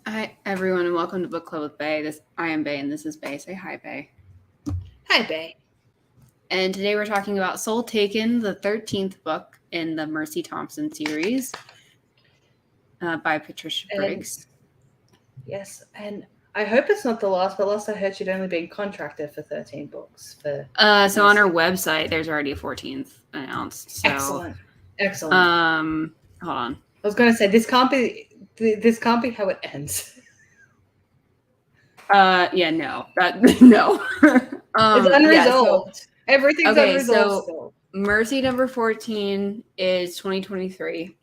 Hi, everyone, and welcome to Book Club with Bay. I am Bay, and this is Bay. Say hi, Bay. Hi, Bay. And today we're talking about Soul Taken, the 13th book in the Mercy Thompson series by Patricia Briggs. Yes, and I hope it's not the last, but last I heard she'd only been contracted for 13 books. So on our website, there's already a 14th announced. So, Excellent. Hold on. I was going to say this can't be how it ends. Yeah, no, no. It's unresolved. Everything's unresolved still. Mercy number 14 is 2023.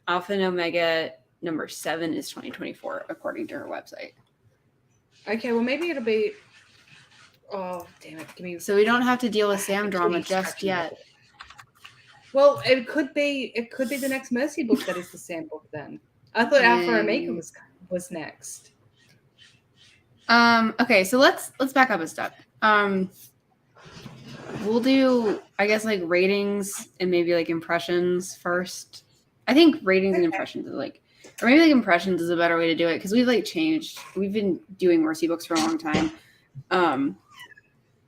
Alpha and Omega number 7 is 2024, according to her website. Okay, well maybe it'll be. Oh damn it! Give me. So we don't have to deal with Sam drama just yet. Well, it could be the next Mercy book that is the Sam book. Then I thought Alpha and Omega was next. Okay, so let's back up a step. We'll do, I guess, like ratings and maybe like impressions first. I think ratings and impressions is like, or maybe like impressions is a better way to do it because we've like changed. We've been doing Mercy books for a long time.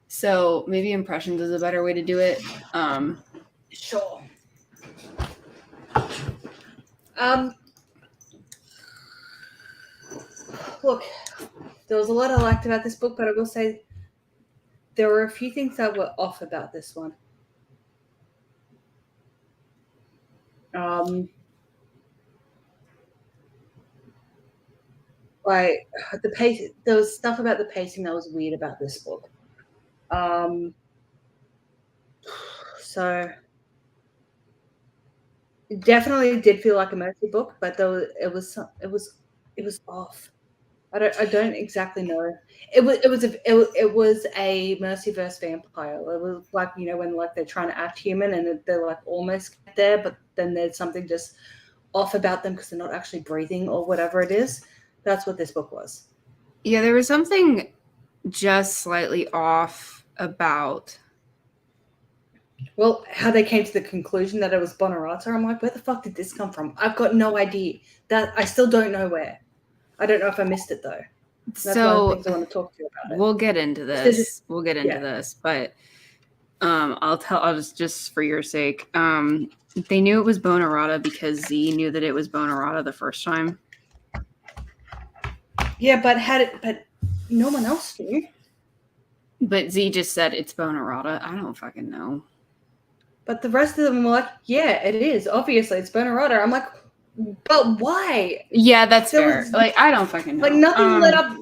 So maybe impressions is a better way to do it. Sure. Look, there was a lot I liked about this book, but I will say there were a few things that were off about this one. Like the pace, there was stuff about the pacing that was weird about this book. So it definitely did feel like a Mercy book, but it was off. I don't exactly know. It was a Mercy versus vampire. It was like, you know, when like they're trying to act human and they're like almost get there, but then there's something just off about them because they're not actually breathing or whatever it is. That's what this book was. Yeah, there was something just slightly off about. Well, how they came to the conclusion that it was Bonorata, I'm like, where the fuck did this come from? I've got no idea. That I still don't know where. I don't know if I missed it though. That's one of the things I want to talk to you about. We'll get into this. But I'll just for your sake. They knew it was Bonorata because Z knew that it was Bonorata the first time. Yeah, but no one else knew. But Z just said it's Bonorata. I don't fucking know. But the rest of them were like, yeah, it is. Obviously, it's Bonorata. I'm like, but why? Yeah, that's fair. I don't fucking know. Like, nothing led up.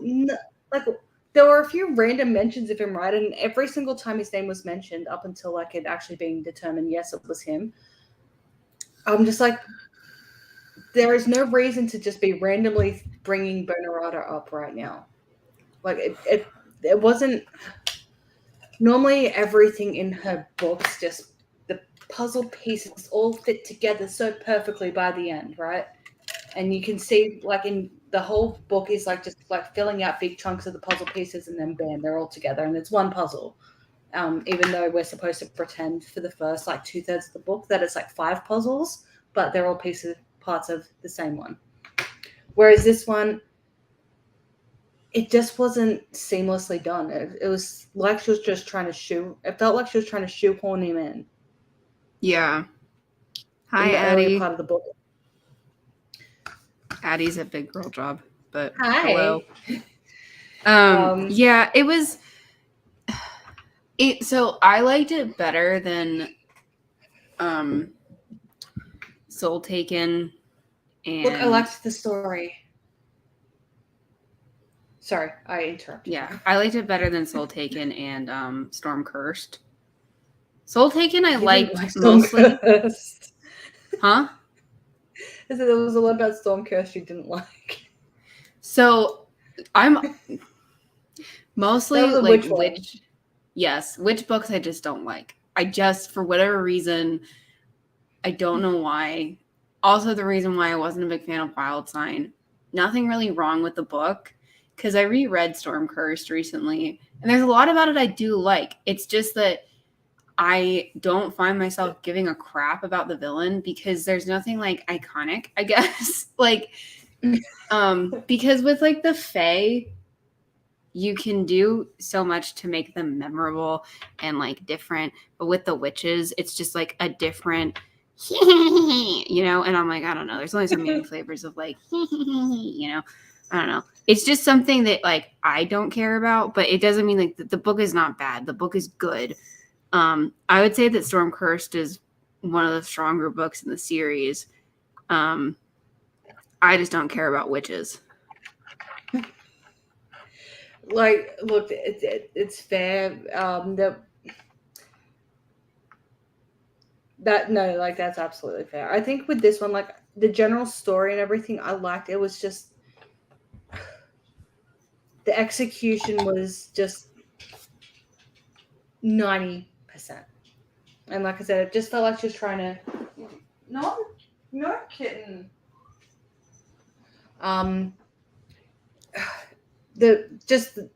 Like, there were a few random mentions of him, right? And every single time his name was mentioned up until, like, it actually being determined, yes, it was him. I'm just like, there is no reason to just be randomly bringing Bonorata up right now. Like, it wasn't. Normally, everything in her books just. Puzzle pieces all fit together so perfectly by the end, right? And you can see, like, in the whole book is like just like filling out big chunks of the puzzle pieces, and then bam, they're all together, and it's one puzzle. Even though we're supposed to pretend for the first like 2/3 of the book that it's like 5 puzzles, but they're all parts of the same one. Whereas this one, it just wasn't seamlessly done. It was like she was just trying to it felt like she was trying to shoehorn him in. Yeah. Hi, in the Addie. early part of the book. Addie's a big girl job, but hi. Hello. Yeah, it was. So I liked it better than Soul Taken. And look, I liked the story. Sorry, I interrupted. Yeah, I liked it better than Soul Taken and Storm Cursed. Soul Taken I liked mostly. Cursed. Huh? I said there was a lot about Storm Cursed you didn't like. So I'm mostly like witch books I just don't like. I just, for whatever reason, I don't know why. Also, the reason why I wasn't a big fan of Wild Sign. Nothing really wrong with the book, because I reread Storm Cursed recently, and there's a lot about it I do like. It's just that I don't find myself giving a crap about the villain because there's nothing like iconic, I guess. Like, Because with like the Fae, you can do so much to make them memorable and like different, but with the witches, it's just like a different, you know. And I'm like, I don't know. There's only so many flavors of like, you know. I don't know. It's just something that like I don't care about, but it doesn't mean like the book is not bad. The book is good. I would say that Storm Cursed is one of the stronger books in the series. I just don't care about witches. Like, look, it's fair. That's absolutely fair. I think with this one, like the general story and everything, I liked. It was just the execution was just 90%. And like I said, it just felt like she was trying to. No kitten. The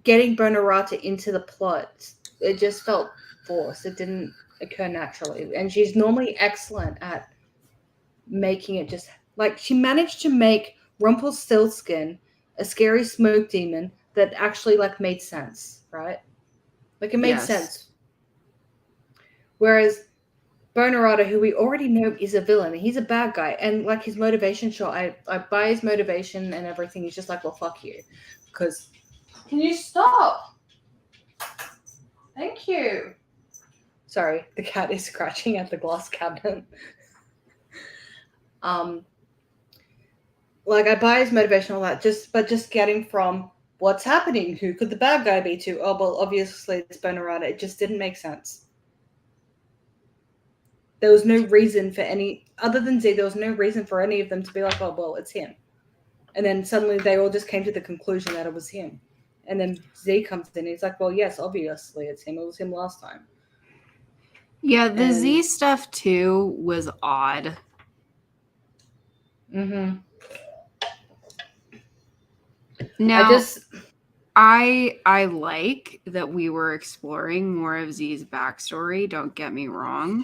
getting Bonorata into the plot, it just felt forced. It didn't occur naturally, and she's normally excellent at making it just like she managed to make Rumpelstiltskin a scary smoke demon that actually like made sense, right? Like it made sense. Whereas Bonorata, who we already know is a villain, he's a bad guy, and like his motivation, sure, I buy his motivation and everything. He's just like, well, fuck you, because can you stop? Thank you. Sorry, the cat is scratching at the glass cabinet. Like I buy his motivation, all that, but just getting from what's happening, who could the bad guy be, to well, obviously it's Bonorata. It just didn't make sense. There was no reason for any other than Z. There was no reason for any of them to be like, oh well, it's him. And then suddenly they all just came to the conclusion that it was him. And then Z comes in. He's like, well, yes, obviously it's him. It was him last time. Yeah, the Z stuff too was odd. Mm-hmm. Now, I like that we were exploring more of Z's backstory. Don't get me wrong.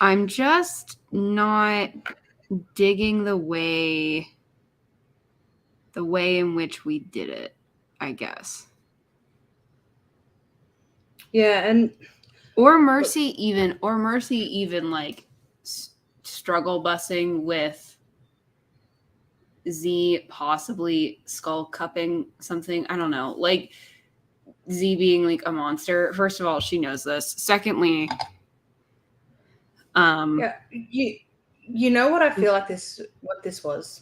I'm just not digging the way in which we did it, I guess. Yeah, and or Mercy even like struggle bussing with Z possibly skull cupping something. I don't know. Like Z being like a monster. First of all, she knows this. Secondly, yeah, you know what I feel like what this was.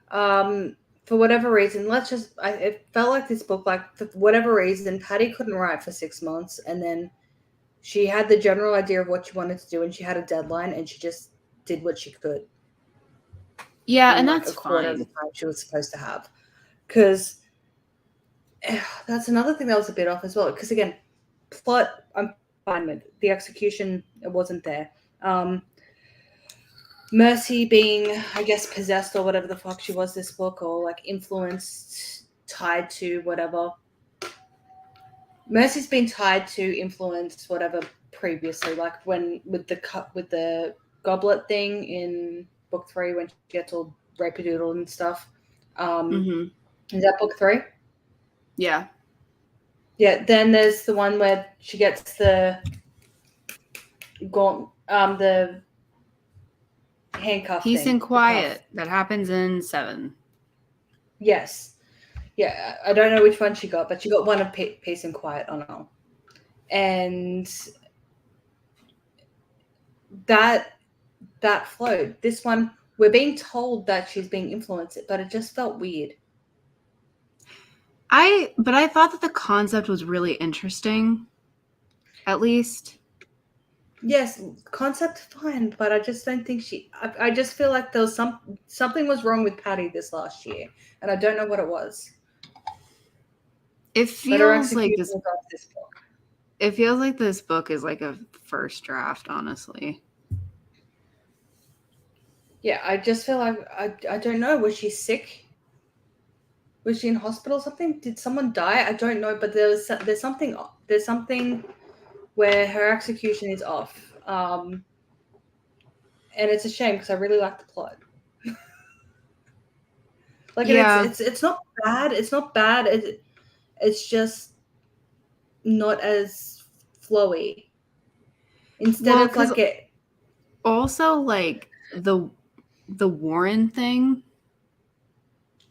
For whatever reason, it felt like this book, like for whatever reason, Patty couldn't write for 6 months, and then she had the general idea of what she wanted to do, and she had a deadline, and she just did what she could. Yeah, and that's a quarter of the time she was supposed to have. Because that's another thing that was a bit off as well. Because again, plot, I'm fine with. The execution, it wasn't there. Mercy being, I guess, possessed or whatever the fuck she was this book, or like influenced, tied to whatever. Mercy's been tied to influence whatever previously, like when with the goblet thing in book 3 when she gets all rapidoodle and stuff. Is that book 3? Yeah. Yeah. Then there's the one where she gets the handcuff. Peace and Quiet. That happens in 7. Yes. Yeah, I don't know which one she got, but she got one of Peace and Quiet on all. And that flowed. This one, we're being told that she's being influenced, but it just felt weird. But I thought that the concept was really interesting, at least. Yes, concept fine, but I just don't think I just feel like there was something was wrong with Patty this last year, and I don't know what it was. It feels like this book. It feels like this book is like a first draft, honestly. Yeah, I just feel like I don't know. Was she sick? Was she in hospital or something? Did someone die? I don't know, but there's something where her execution is off. And it's a shame because I really like the plot. Like, and it's not bad. It's not bad. It's just not as flowy. Instead of like it. Also, like the Warren thing.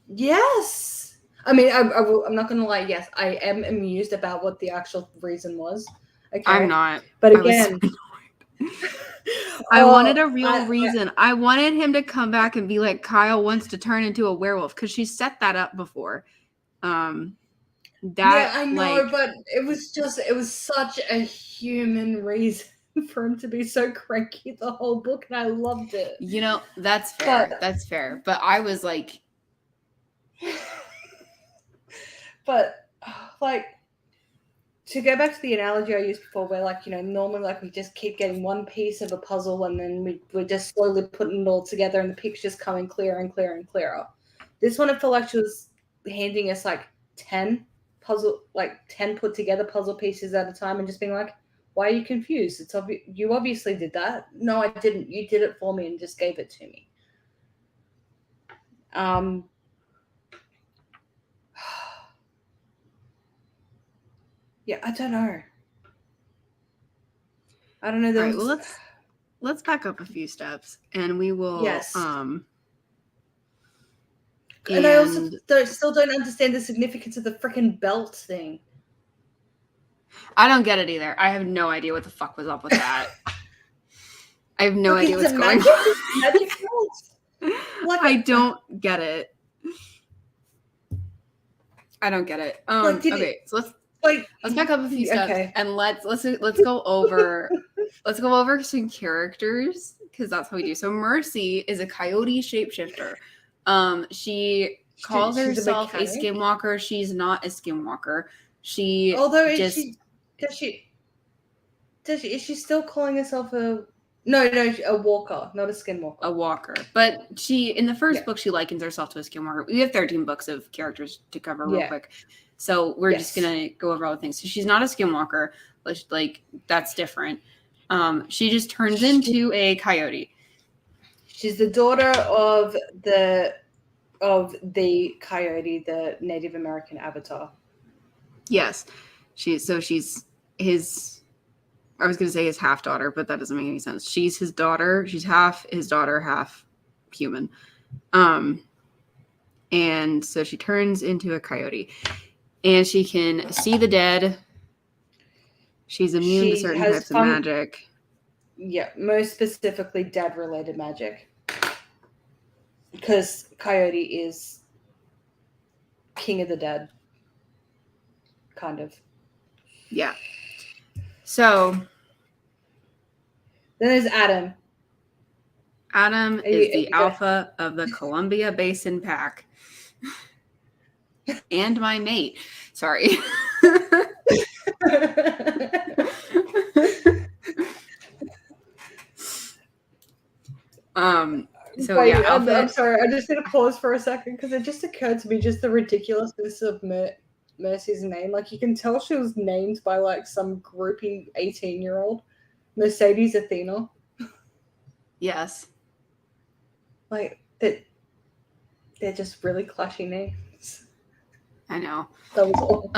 Yes. I mean, I'm not gonna lie. Yes, I am amused about what the actual reason was. Okay. I'm not. But again, I wanted a real reason. I wanted him to come back and be like, Kyle wants to turn into a werewolf, because she set that up before. Yeah, I know, but it was such a human reason for him to be so cranky the whole book, and I loved it. You know, that's fair. That's fair. But I was like, but like, to go back to the analogy I used before, where like, normally like we just keep getting one piece of a puzzle and then we're just slowly putting it all together and the picture's coming clearer and clearer and clearer. This one, I felt like she was handing us like 10 put together puzzle pieces at a time and just being like, why are you confused? It's obvious you obviously did that. No, I didn't. You did it for me and just gave it to me. Yeah, I don't know. I don't know. All right, well, let's back up a few steps, and we will. Yes. And I also still don't understand the significance of the freaking belt thing. I don't get it either. I have no idea what the fuck was up with that. I have no idea what's going on. Magic belt. Like, I don't get it. I don't get it. Okay, so let's back up a few steps, and let's go over some characters, because that's how we do. So Mercy is a coyote shapeshifter. She calls herself a skinwalker. She's not a skinwalker. Is she still calling herself a walker, not a skinwalker? A walker. But in the first book, she likens herself to a skinwalker. We have 13 books of characters to cover real quick. So we're just going to go over all the things. So she's not a skinwalker. Like, that's different. She just turns into a coyote. She's the daughter of the coyote, the Native American avatar. Yes. She's his, I was going to say his half daughter, but that doesn't make any sense. She's his daughter. She's half his daughter, half human. And so she turns into a coyote, and she can see the dead. She's immune to certain types of magic. Yeah, most specifically dead-related magic. Because Coyote is king of the dead. Kind of. Yeah. So. Then there's Adam. Adam is the alpha of the Columbia Basin Pack. And my mate. Sorry. So wait, yeah, I'm sorry. I just need to pause for a second, because it just occurred to me just the ridiculousness of Mercy's name. Like, you can tell she was named by like some groupie 18-year-old, Mercedes Athena. Yes. Like, they're just really clashy names. I know. That was all.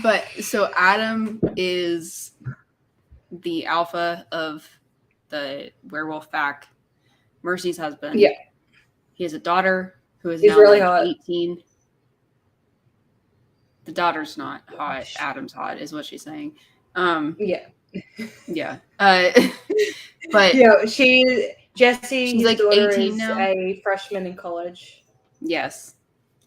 But so Adam is the alpha of the werewolf pack, Mercy's husband. Yeah. He has a daughter who is now really hot. 18. The daughter's not hot. Adam's hot, is what she's saying. Yeah. Yeah. But yeah, Jesse, she's like 18 now. A freshman in college. Yes.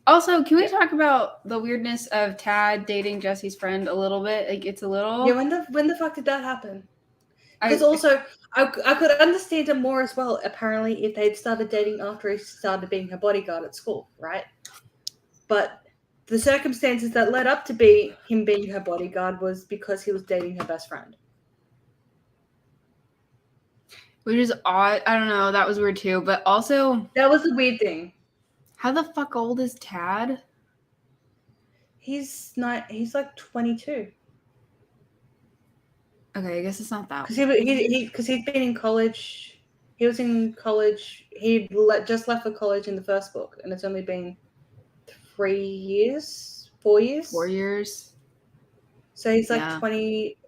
Also, can we talk about the weirdness of Tad dating Jesse's friend a little bit? Like, it's a little. Yeah. When the fuck did that happen? Because also, I could understand it more as well, apparently, if they'd started dating after he started being her bodyguard at school, right? But the circumstances that led up to him being her bodyguard was because he was dating her best friend. Which is odd. I don't know. That was weird too. But also, that was a weird thing. How the fuck old is Tad? He's like 22. Okay, I guess it's not that. Because he's been in college. He was in college. He just left for college in the first book, and it's only been 4 years. 4 years. So he's like 20,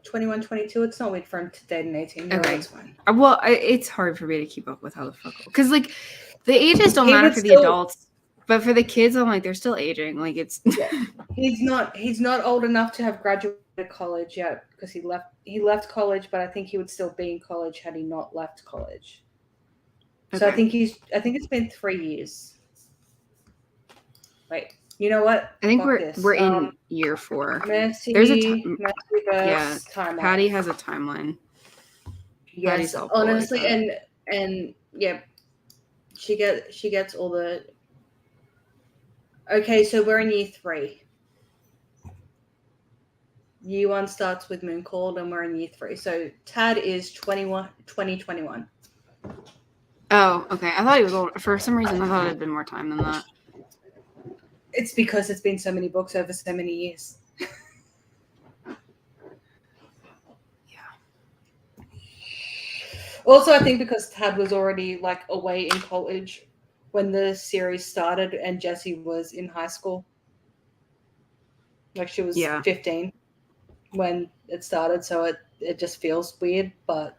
21, 22. It's not weird for him to date an 18-year-old. Okay. It's fine. Well, it's hard for me to keep up with how the fuck, because like the ages don't matter for the adults, but for the kids, I'm like, they're still aging. Like it's he's not old enough to have graduated college yet, because he left college, but I think he would still be in college had he not left college. So I think it's been 3 years. Wait, you know what? I think we're in year 4. There's a timeline. Patty has a timeline. Yes, honestly, and yeah, she gets all the. Okay, so we're in year 3. Year 1 starts with Mooncold, and we're in year 3. So Tad is 2021. Oh, okay. I thought he was older. For some reason, I thought it had been more time than that. It's because it's been so many books over so many years. Yeah. Also, I think because Tad was already like away in college when the series started, and Jessie was in high school. Like she was 15 when it started, so it just feels weird, but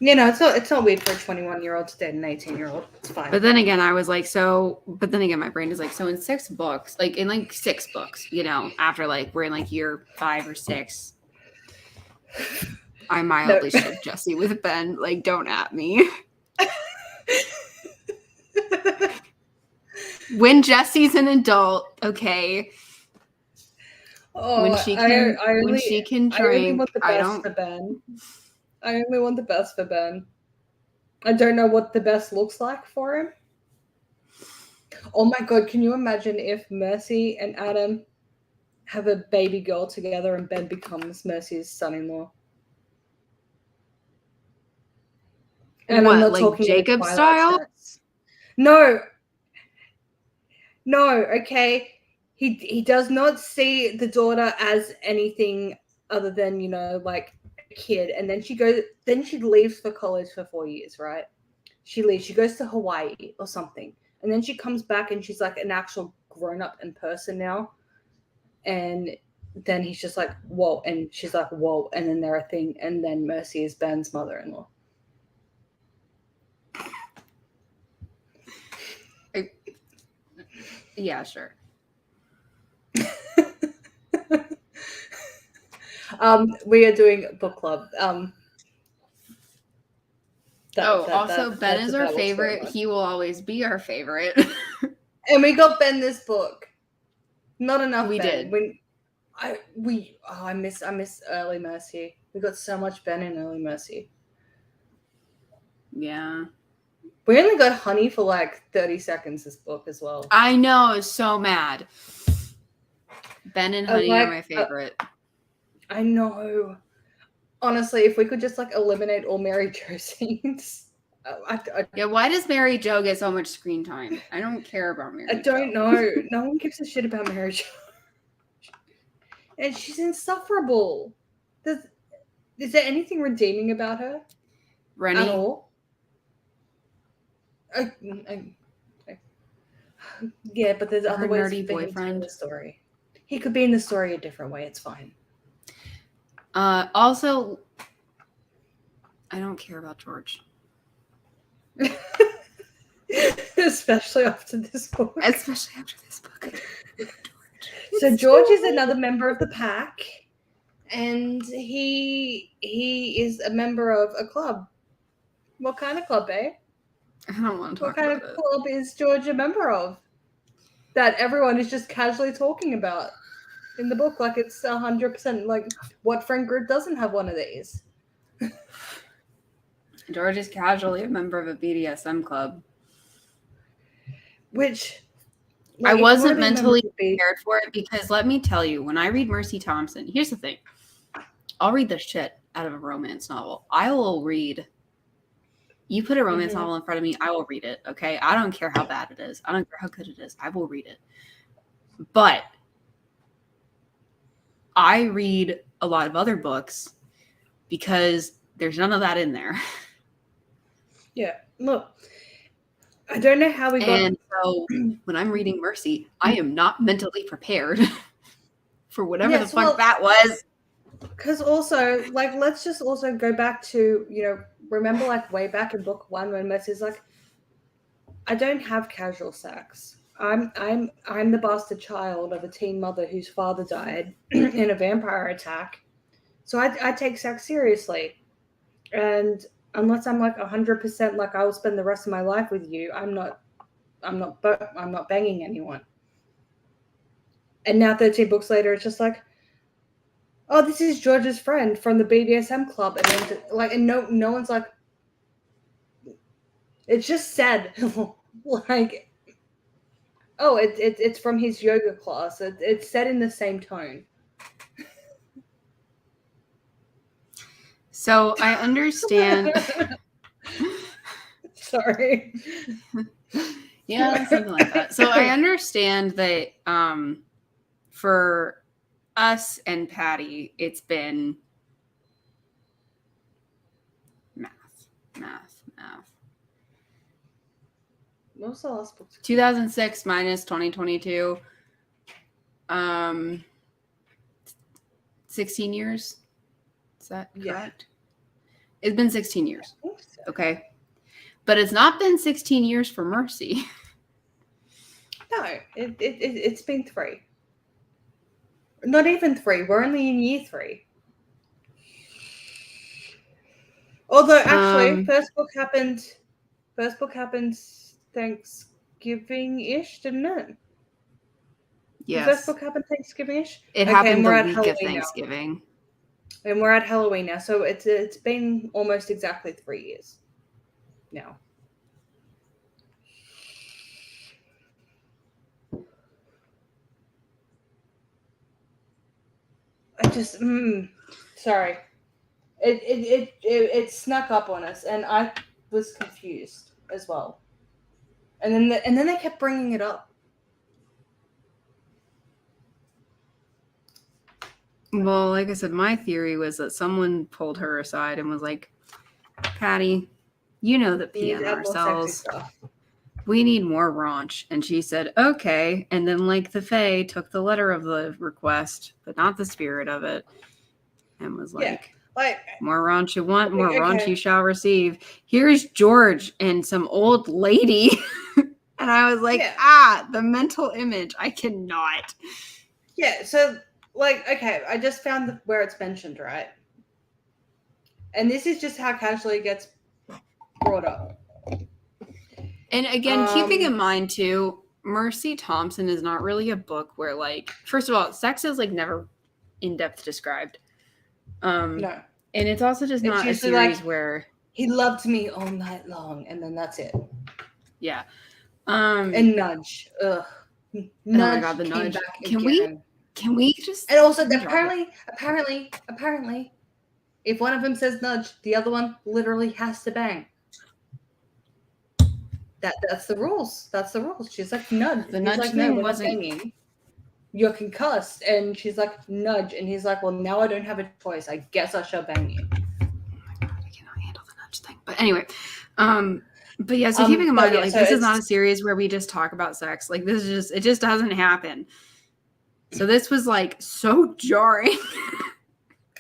it's not weird for a 21-year-old to date an 18-year-old. It's fine. But then again, I was like, but then again, my brain is like, so in 6 books, after like we're in like year 5 or 6, I mildly ship Jessie with Ben. Like, don't at me. When Jessie's an adult, okay. Oh, when she can drink, I only want the best for Ben. I only want the best for Ben. I don't know what the best looks like for him. Oh my god, can you imagine if Mercy and Adam have a baby girl together and Ben becomes Mercy's son-in-law? And what, I'm not like talking Jacob style? Sense. No, okay. He does not see the daughter as anything other than, like a kid. And then she leaves for college for 4 years, right? She leaves. She goes to Hawaii or something. And then she comes back and she's like an actual grown-up in person now. And then he's just like, whoa. And she's like, whoa. And then they're a thing. And then Mercy is Ben's mother-in-law. Yeah, sure. We are doing book club. Ben is our favorite. He will always be our favorite. And we got Ben this book. Not enough. We Ben. did. I miss Early Mercy. We got so much Ben in Early Mercy. Yeah. We only got Honey for like 30 seconds this book as well. I know. I was so mad. Ben and Honey are my favorite. I know. Honestly, if we could just like eliminate all Mary Jo scenes. Yeah, why does Mary Jo get so much screen time? I don't care about Mary Jo. I don't know. No one gives a shit about Mary Jo. And she's insufferable. Is there anything redeeming about her? Rennie? At all? Yeah, but there's other ways nerdy boyfriend in the story. He could be in the story a different way. It's fine. Also, I don't care about George. Especially after this book. So George is another member of the pack, and he is a member of a club. What kind of club, babe? I don't want to talk about it. What kind of club is George a member of? That everyone is just casually talking about in the book, like it's 100%. Like, what friend group doesn't have one of these? George is casually a member of a BDSM club. Which I wasn't mentally prepared for it, because let me tell you, when I read Mercy Thompson, here's the thing. I'll read the shit out of a romance novel. I will read. You put a romance novel in front of me, I will read it, okay? I don't care how bad it is. I don't care how good it is. I will read it. But I read a lot of other books because There's none of that in there. Yeah. Look, I don't know how we got. And so when I'm reading Mercy, I am not mentally prepared for whatever the fuck that was. Because also, like, let's just also go back to, remember, like, way back in book 1 when Mercy's like, I don't have casual sex. I'm the bastard child of a teen mother whose father died in a vampire attack. So I take sex seriously. And unless I'm like 100% like I will spend the rest of my life with you, I'm not banging anyone. And now 13 books later, it's just like, oh, this is George's friend from the BDSM club, and then no one's like, it's just said like, oh, it's from his yoga class. It's said in the same tone. So I understand. Sorry. Yeah, something like that. So I understand that for us and Patty, it's been math. What was the last book? 2006 minus 2022. 16 years. Is that correct? Yeah. It's been 16 years. I think so. Okay. But it's not been 16 years for Mercy. No, it's been 3. Not even 3. We're only in year 3. Although, actually, first book happened Thanksgiving-ish, didn't it? Yes. The first book happened Thanksgiving-ish? It happened the week of Thanksgiving. Now. And we're at Halloween now, so it's been almost exactly 3 years now. I just sorry. It snuck up on us, and I was confused as well. And then they kept bringing it up. Well, like I said, my theory was that someone pulled her aside and was like, Patty, you know that PM ourselves. We need more raunch. And she said, okay. And then, like, the Fae took the letter of the request, but not the spirit of it, and was like, more raunch you want, more raunch you shall receive. Here's George and some old lady. And I was like, the mental image. I cannot. Yeah, so, okay, I just found where it's mentioned, right? And this is just how casually it gets brought up. And again, keeping in mind, too, Mercy Thompson is not really a book where, like, first of all, sex is, like, never in-depth described. No. And it's also just not a series where... He loved me all night long, and then that's it. Yeah. And Nudge. Ugh. Nudge oh my God, the Nudge. Can we just... And also, apparently, if one of them says Nudge, the other one literally has to bang. That's the rules. That's the rules. She's like, Nudge. The Nudge thing wasn't... banging. You're concussed. And she's like, Nudge. And he's like, well, now I don't have a choice. I guess I shall bang you. Oh my God, I cannot handle the Nudge thing. But anyway, but yeah, so keeping in mind, this is not a series where we just talk about sex. Like, this is it just doesn't happen. So this was, like, so jarring.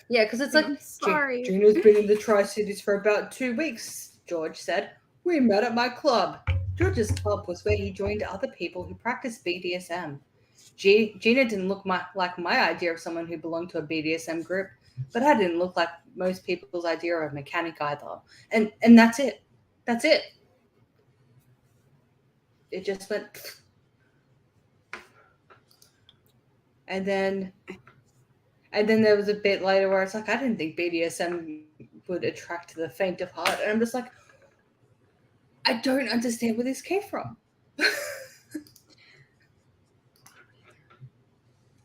Yeah, because it's like, sorry. Gina's been in the Tri-Cities for about 2 weeks, George said. We met at my club. George's club was where he joined other people who practiced BDSM. Gina didn't look like my idea of someone who belonged to a BDSM group, but I didn't look like most people's idea of a mechanic either. And that's it. That's it. It just went... And then there was a bit later where it's like, I didn't think BDSM would attract the faint of heart. And I'm just like, I don't understand where this came from.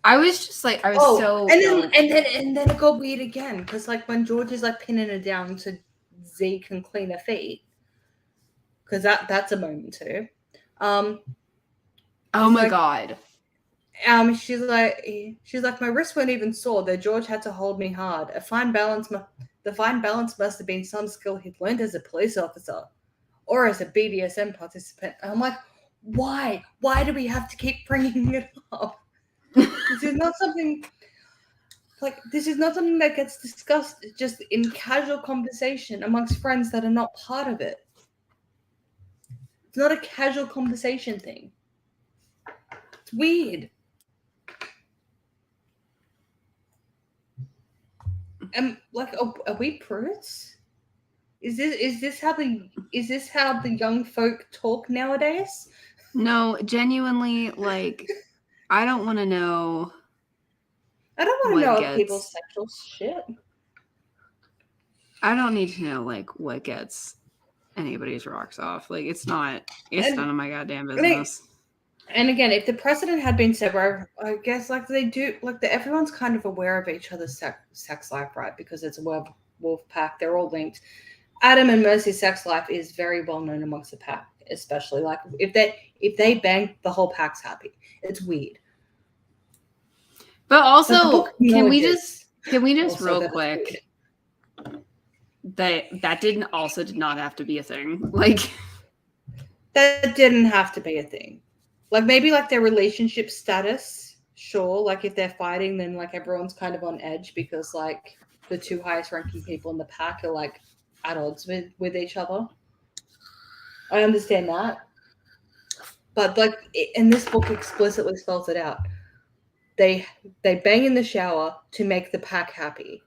I was just like, I was so... And then it got weird again. Because, like, when George is, like, pinning her down so Z can clean her feet. Because that's a moment, too. Oh, my God. she's like, my wrists weren't even sore, though George had to hold me hard. The fine balance must have been some skill he'd learned as a police officer or as a BDSM participant. And I'm like, why? Why do we have to keep bringing it up? This is not something that gets discussed just in casual conversation amongst friends that are not part of it. It's not a casual conversation thing. It's weird. And like, are we prudes? Is this how the young folk talk nowadays? No, genuinely, like, I don't want to know. I don't want to know people's sexual shit. I don't need to know like what gets anybody's rocks off. Like, it's none of my goddamn business. And again, if the precedent had been set, where I guess like they do, like everyone's kind of aware of each other's sex life, right? Because it's a wolf pack; they're all linked. Adam and Mercy's sex life is very well known amongst the pack, especially like if they bang, the whole pack's happy. It's weird. But also, can we just real quick? That did not have to be a thing. Like, that didn't have to be a thing. Like, maybe like their relationship status, sure. Like if they're fighting, then like everyone's kind of on edge because like the two highest ranking people in the pack are like at odds with each other. I understand that. But like, and this book explicitly spells it out. They bang in the shower to make the pack happy.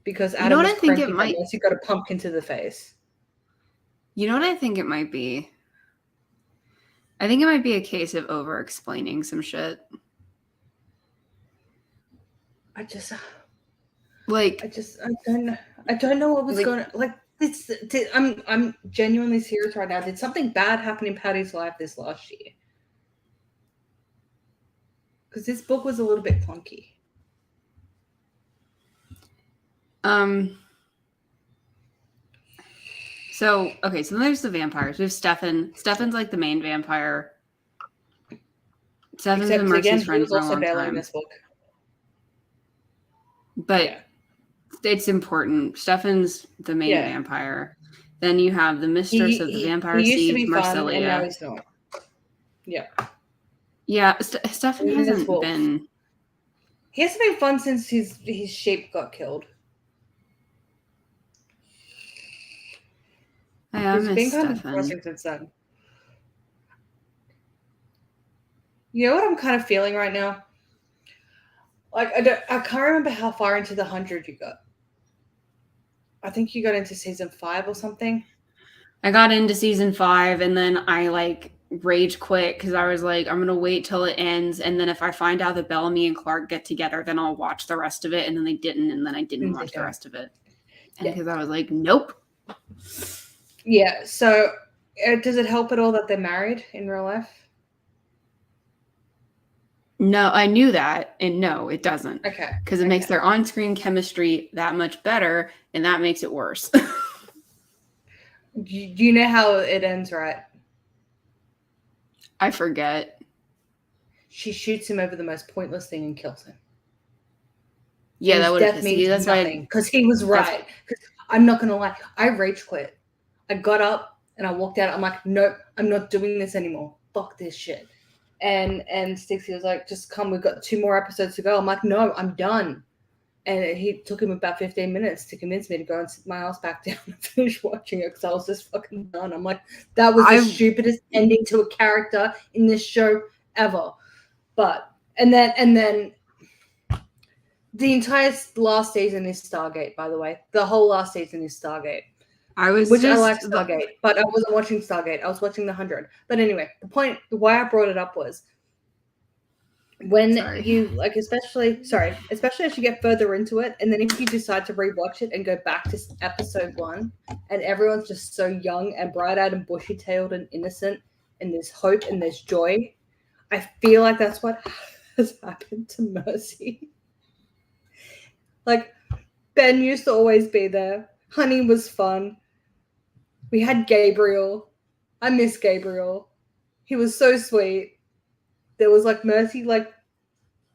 Because Adam was cranky, unless you got a pumpkin to the face. You know what I think it might be? I think it might be a case of over-explaining some shit. I don't know what was going on. Like, I'm genuinely serious right now. Did something bad happen in Patty's life this last year? Because this book was a little bit clunky. So there's the vampires. We have Stefan. Stefan's like the main vampire. Stefan's been Mercy's friend for a long time. This book. But it's important. Stefan's the main vampire. Then you have the mistress of the vampire seeds, Marcelia. And now he's not. Yeah. Yeah, Stefan hasn't been. He hasn't been fun since his sheep got killed. I miss Stefan. Depressing since then. You know what I'm kind of feeling right now? Like I can't remember how far into the 100 you got. I think you got into season 5 or something. I got into season 5 and then I like rage quit because I was like, I'm gonna wait till it ends, and then if I find out that Bellamy and Clark get together, then I'll watch the rest of it. And then they didn't, and then I didn't watch the rest of it because I was like, nope. Yeah. So, does it help at all that they're married in real life? No, I knew that, and no, it doesn't. Okay. Because it makes their on-screen chemistry that much better, and that makes it worse. Do you know how it ends, right? I forget. She shoots him over the most pointless thing and kills him. Yeah, that would have been. That's nothing because he was right. I'm not gonna lie, I rage quit. I got up and I walked out. I'm like, nope, I'm not doing this anymore. Fuck this shit. And Stixie was like, just come, we've got 2 more episodes to go. I'm like, no, I'm done. And he took him about 15 minutes to convince me to go and sit my ass back down and finish watching it because I was just fucking done. I'm like, that was the stupidest ending to a character in this show ever. But and then the entire last season is Stargate, by the way. The whole last season is Stargate. I like Stargate, but I wasn't watching Stargate. I was watching the 100. But anyway, the point, why I brought it up was when you like, especially as you get further into it, and then if you decide to rewatch it and go back to episode 1, and everyone's just so young and bright-eyed and bushy-tailed and innocent, and there's hope and there's joy, I feel like that's what has happened to Mercy. Like, Ben used to always be there. Honey was fun. We had Gabriel. I miss Gabriel. He was so sweet. There was like Mercy like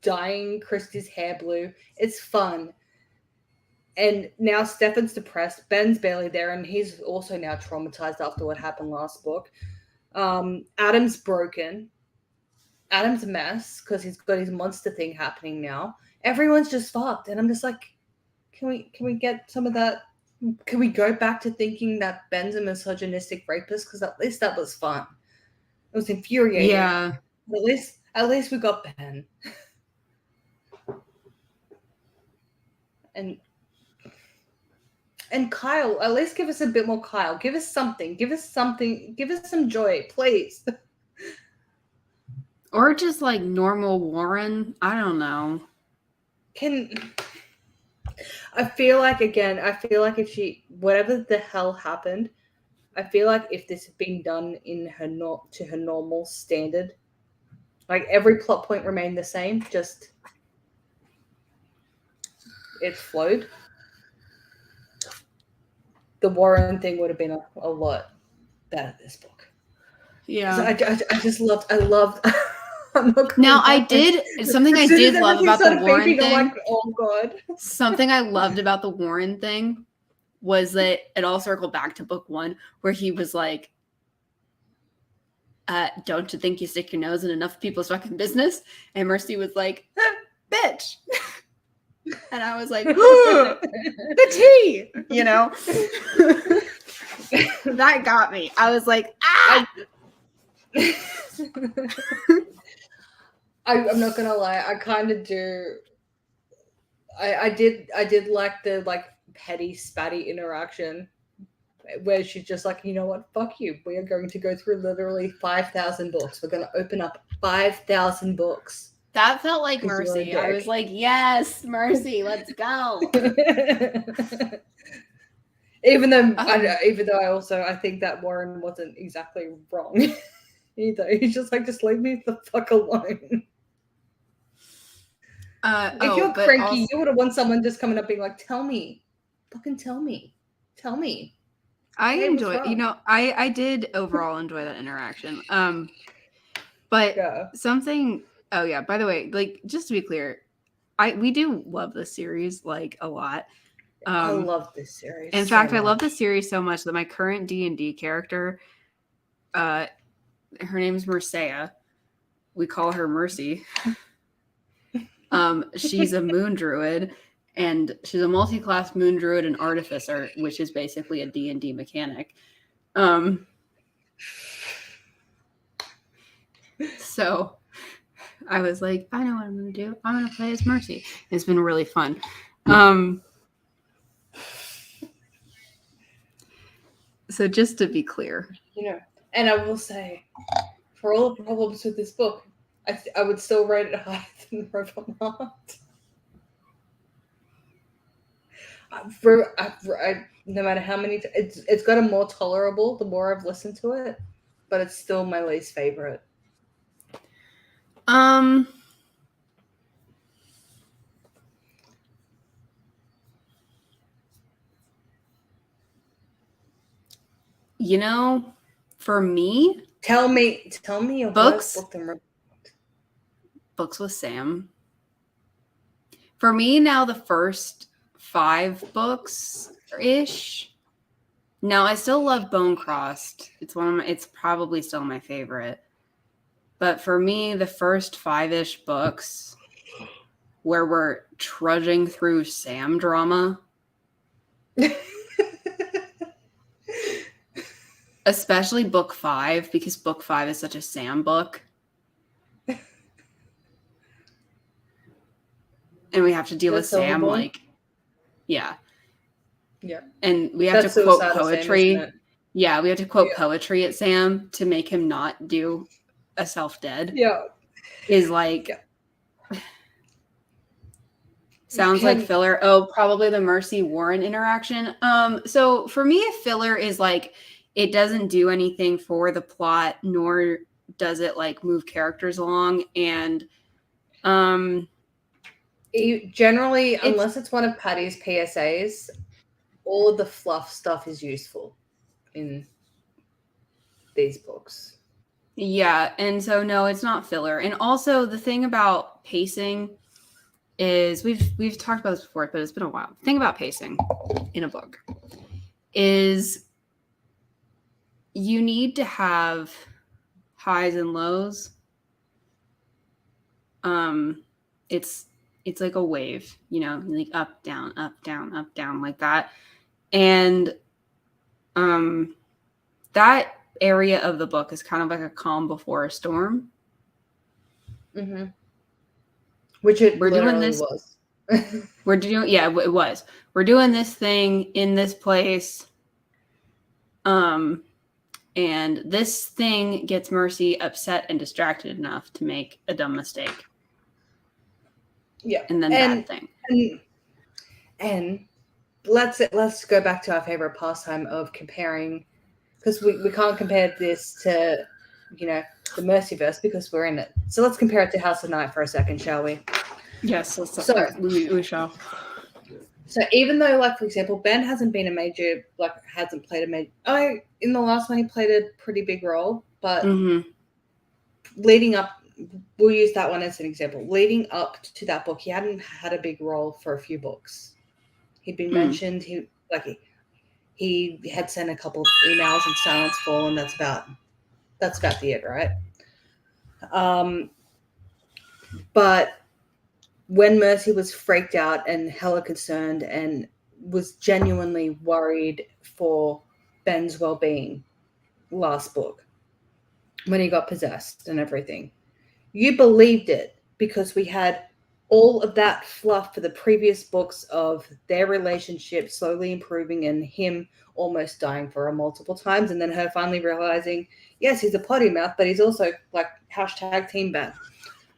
dyeing Christy's hair blue. It's fun. And now Stefan's depressed. Ben's barely there, and he's also now traumatized after what happened last book. Adam's broken. Adam's a mess because he's got his monster thing happening now. Everyone's just fucked, and I'm just like, can we get some of that? Can we go back to thinking that Ben's a misogynistic rapist? Because at least that was fun. It was infuriating. Yeah. At least we got Ben. And Kyle, at least give us a bit more Kyle. Give us something. Give us some joy, please. Or just like normal Warren. I don't know. I feel like if she, whatever the hell happened, I feel like if this had been done in to her normal standard, like every plot point remained the same, just it flowed. The Warren thing would have been a lot better this book. Yeah. I just loved. Now I did something I did love about the Warren thing. I'm like, oh god. Something I loved about the Warren thing was that it all circled back to book 1, where he was like, don't you think you stick your nose in enough people's fucking business? And Mercy was like, bitch. And I was like, the tea, you know? That got me. I was like, ah! I'm not gonna lie, I kind of do. I did like the like petty spatty interaction where she's just like, you know what, fuck you. We are going to go through literally 5,000 books. We're going to open up 5,000 books. That felt like Mercy. I was like, yes, Mercy, let's go. even though I think that Warren wasn't exactly wrong either. He's just like, just leave me the fuck alone. If you're cranky, you would have want someone just coming up being like, tell me. Fucking tell me. I enjoy, I did overall enjoy that interaction. But something, by the way, like, just to be clear, we do love this series, like, a lot. I love this series. In fact, I love this series so much that my current D&D character, her name's Mercea. We call her Mercy. She's a moon druid, and she's a multi-class moon druid and artificer, which is basically a D&D mechanic. So I was like, I know what I'm going to do. I'm going to play as Mercy. It's been really fun. So just to be clear, and I will say, for all the problems with this book, I would still rate it higher than Revermont. No matter how many, it's gotten more tolerable the more I've listened to it, but it's still my least favorite. For me, tell me your books with Sam. For me now, the first 5 books ish. Now I still love Bone Crossed. It's probably still my favorite. But for me, the first 5-ish books where we're trudging through Sam drama. Especially book 5, because book 5 is such a Sam book. And we have to deal with Sam, like, yeah. And we have to quote poetry. Sam, yeah, we have to quote poetry at Sam to make him not do a self-dead. Yeah. Is like, sounds like filler. Oh, probably the Mercy Warren interaction. So for me, a filler is like, it doesn't do anything for the plot, nor does it like move characters along. And generally, unless it's one of Patty's PSAs, all of the fluff stuff is useful. in these books. Yeah, and so no, it's not filler. And also the thing about pacing is we've talked about this before, but it's been a while. The thing about pacing in a book is you need to have highs and lows. It's like a wave, you know, like up, down, like that. And that area of the book is kind of like a calm before a storm. Mm-hmm. Which it literally was. We're doing, yeah, it was. We're doing this thing in this place. And this thing gets Mercy upset and distracted enough to make a dumb mistake. Yeah. And then bad thing. And let's go back to our favorite pastime of comparing, because we can't compare this to, you know, the Mercyverse because we're in it. So let's compare it to House of Night for a second, shall we? Yes, we shall. So even though, like, for example, Ben hasn't played a major, in the last one he played a pretty big role, but leading up, we'll use that one as an example. Leading up to that book, he hadn't had a big role for a few books. He'd been mentioned. He had sent a couple of emails and Silence Fall, and that's about the end, right? But when Mercy was freaked out and hella concerned and was genuinely worried for Ben's well-being last book, when he got possessed and everything, you believed it because we had all of that fluff for the previous books of their relationship slowly improving and him almost dying for her multiple times, and then her finally realizing, yes, he's a potty mouth, but he's also like hashtag Team Ben.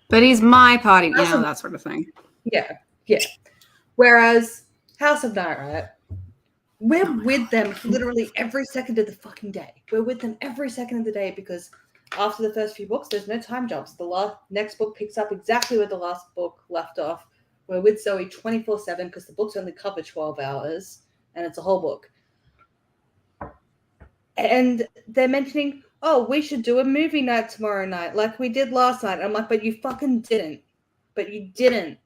But he's my potty, that sort of thing. Yeah. Whereas House of Night, right? We're with them literally every second of the fucking day. We're with them every second of the day because after the first few books, there's no time jumps. The next book picks up exactly where the last book left off. We're with Zoe 24/7 because the books only cover 12 hours and it's a whole book. And they're mentioning, oh, we should do a movie night tomorrow night like we did last night. I'm like, but you fucking didn't. But you didn't.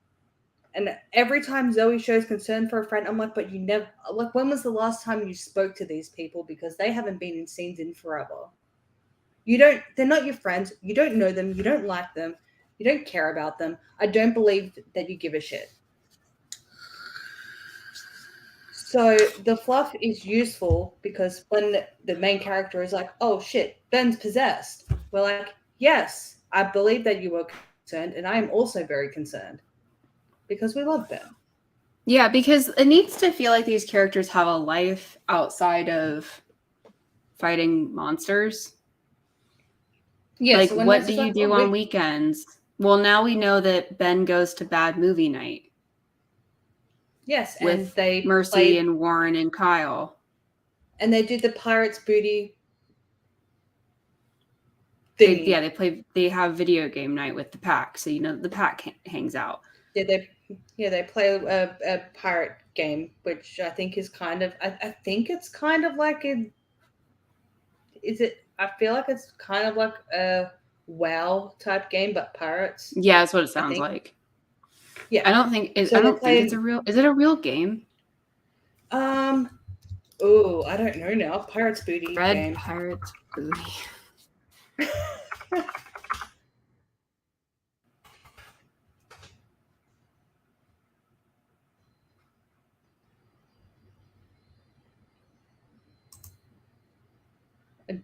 And every time Zoe shows concern for a friend, I'm like, but you never, like, when was the last time you spoke to these people? Because they haven't been in scenes in forever. They're not your friends. You don't know them. You don't like them. You don't care about them. I don't believe that you give a shit. So the fluff is useful because when the main character is like, oh shit, Ben's possessed, we're like, yes, I believe that you were concerned, and I am also very concerned because we love Ben. Yeah, because it needs to feel like these characters have a life outside of fighting monsters. Yeah, like, so what do you do on weekends? Well, now we know that Ben goes to bad movie night. Yes, with and they Mercy and Warren and Kyle. And they did the Pirates Booty thing. They have video game night with the pack, so you know the pack hangs out. They play a pirate game, which I think is kind of I think it's kind of like I feel like it's kind of like a WoW type game, but pirates. Yeah, that's what it sounds like. Yeah, I don't think it's a real. Is it a real game? Oh, I don't know now. Pirates Booty game. Pirates Booty.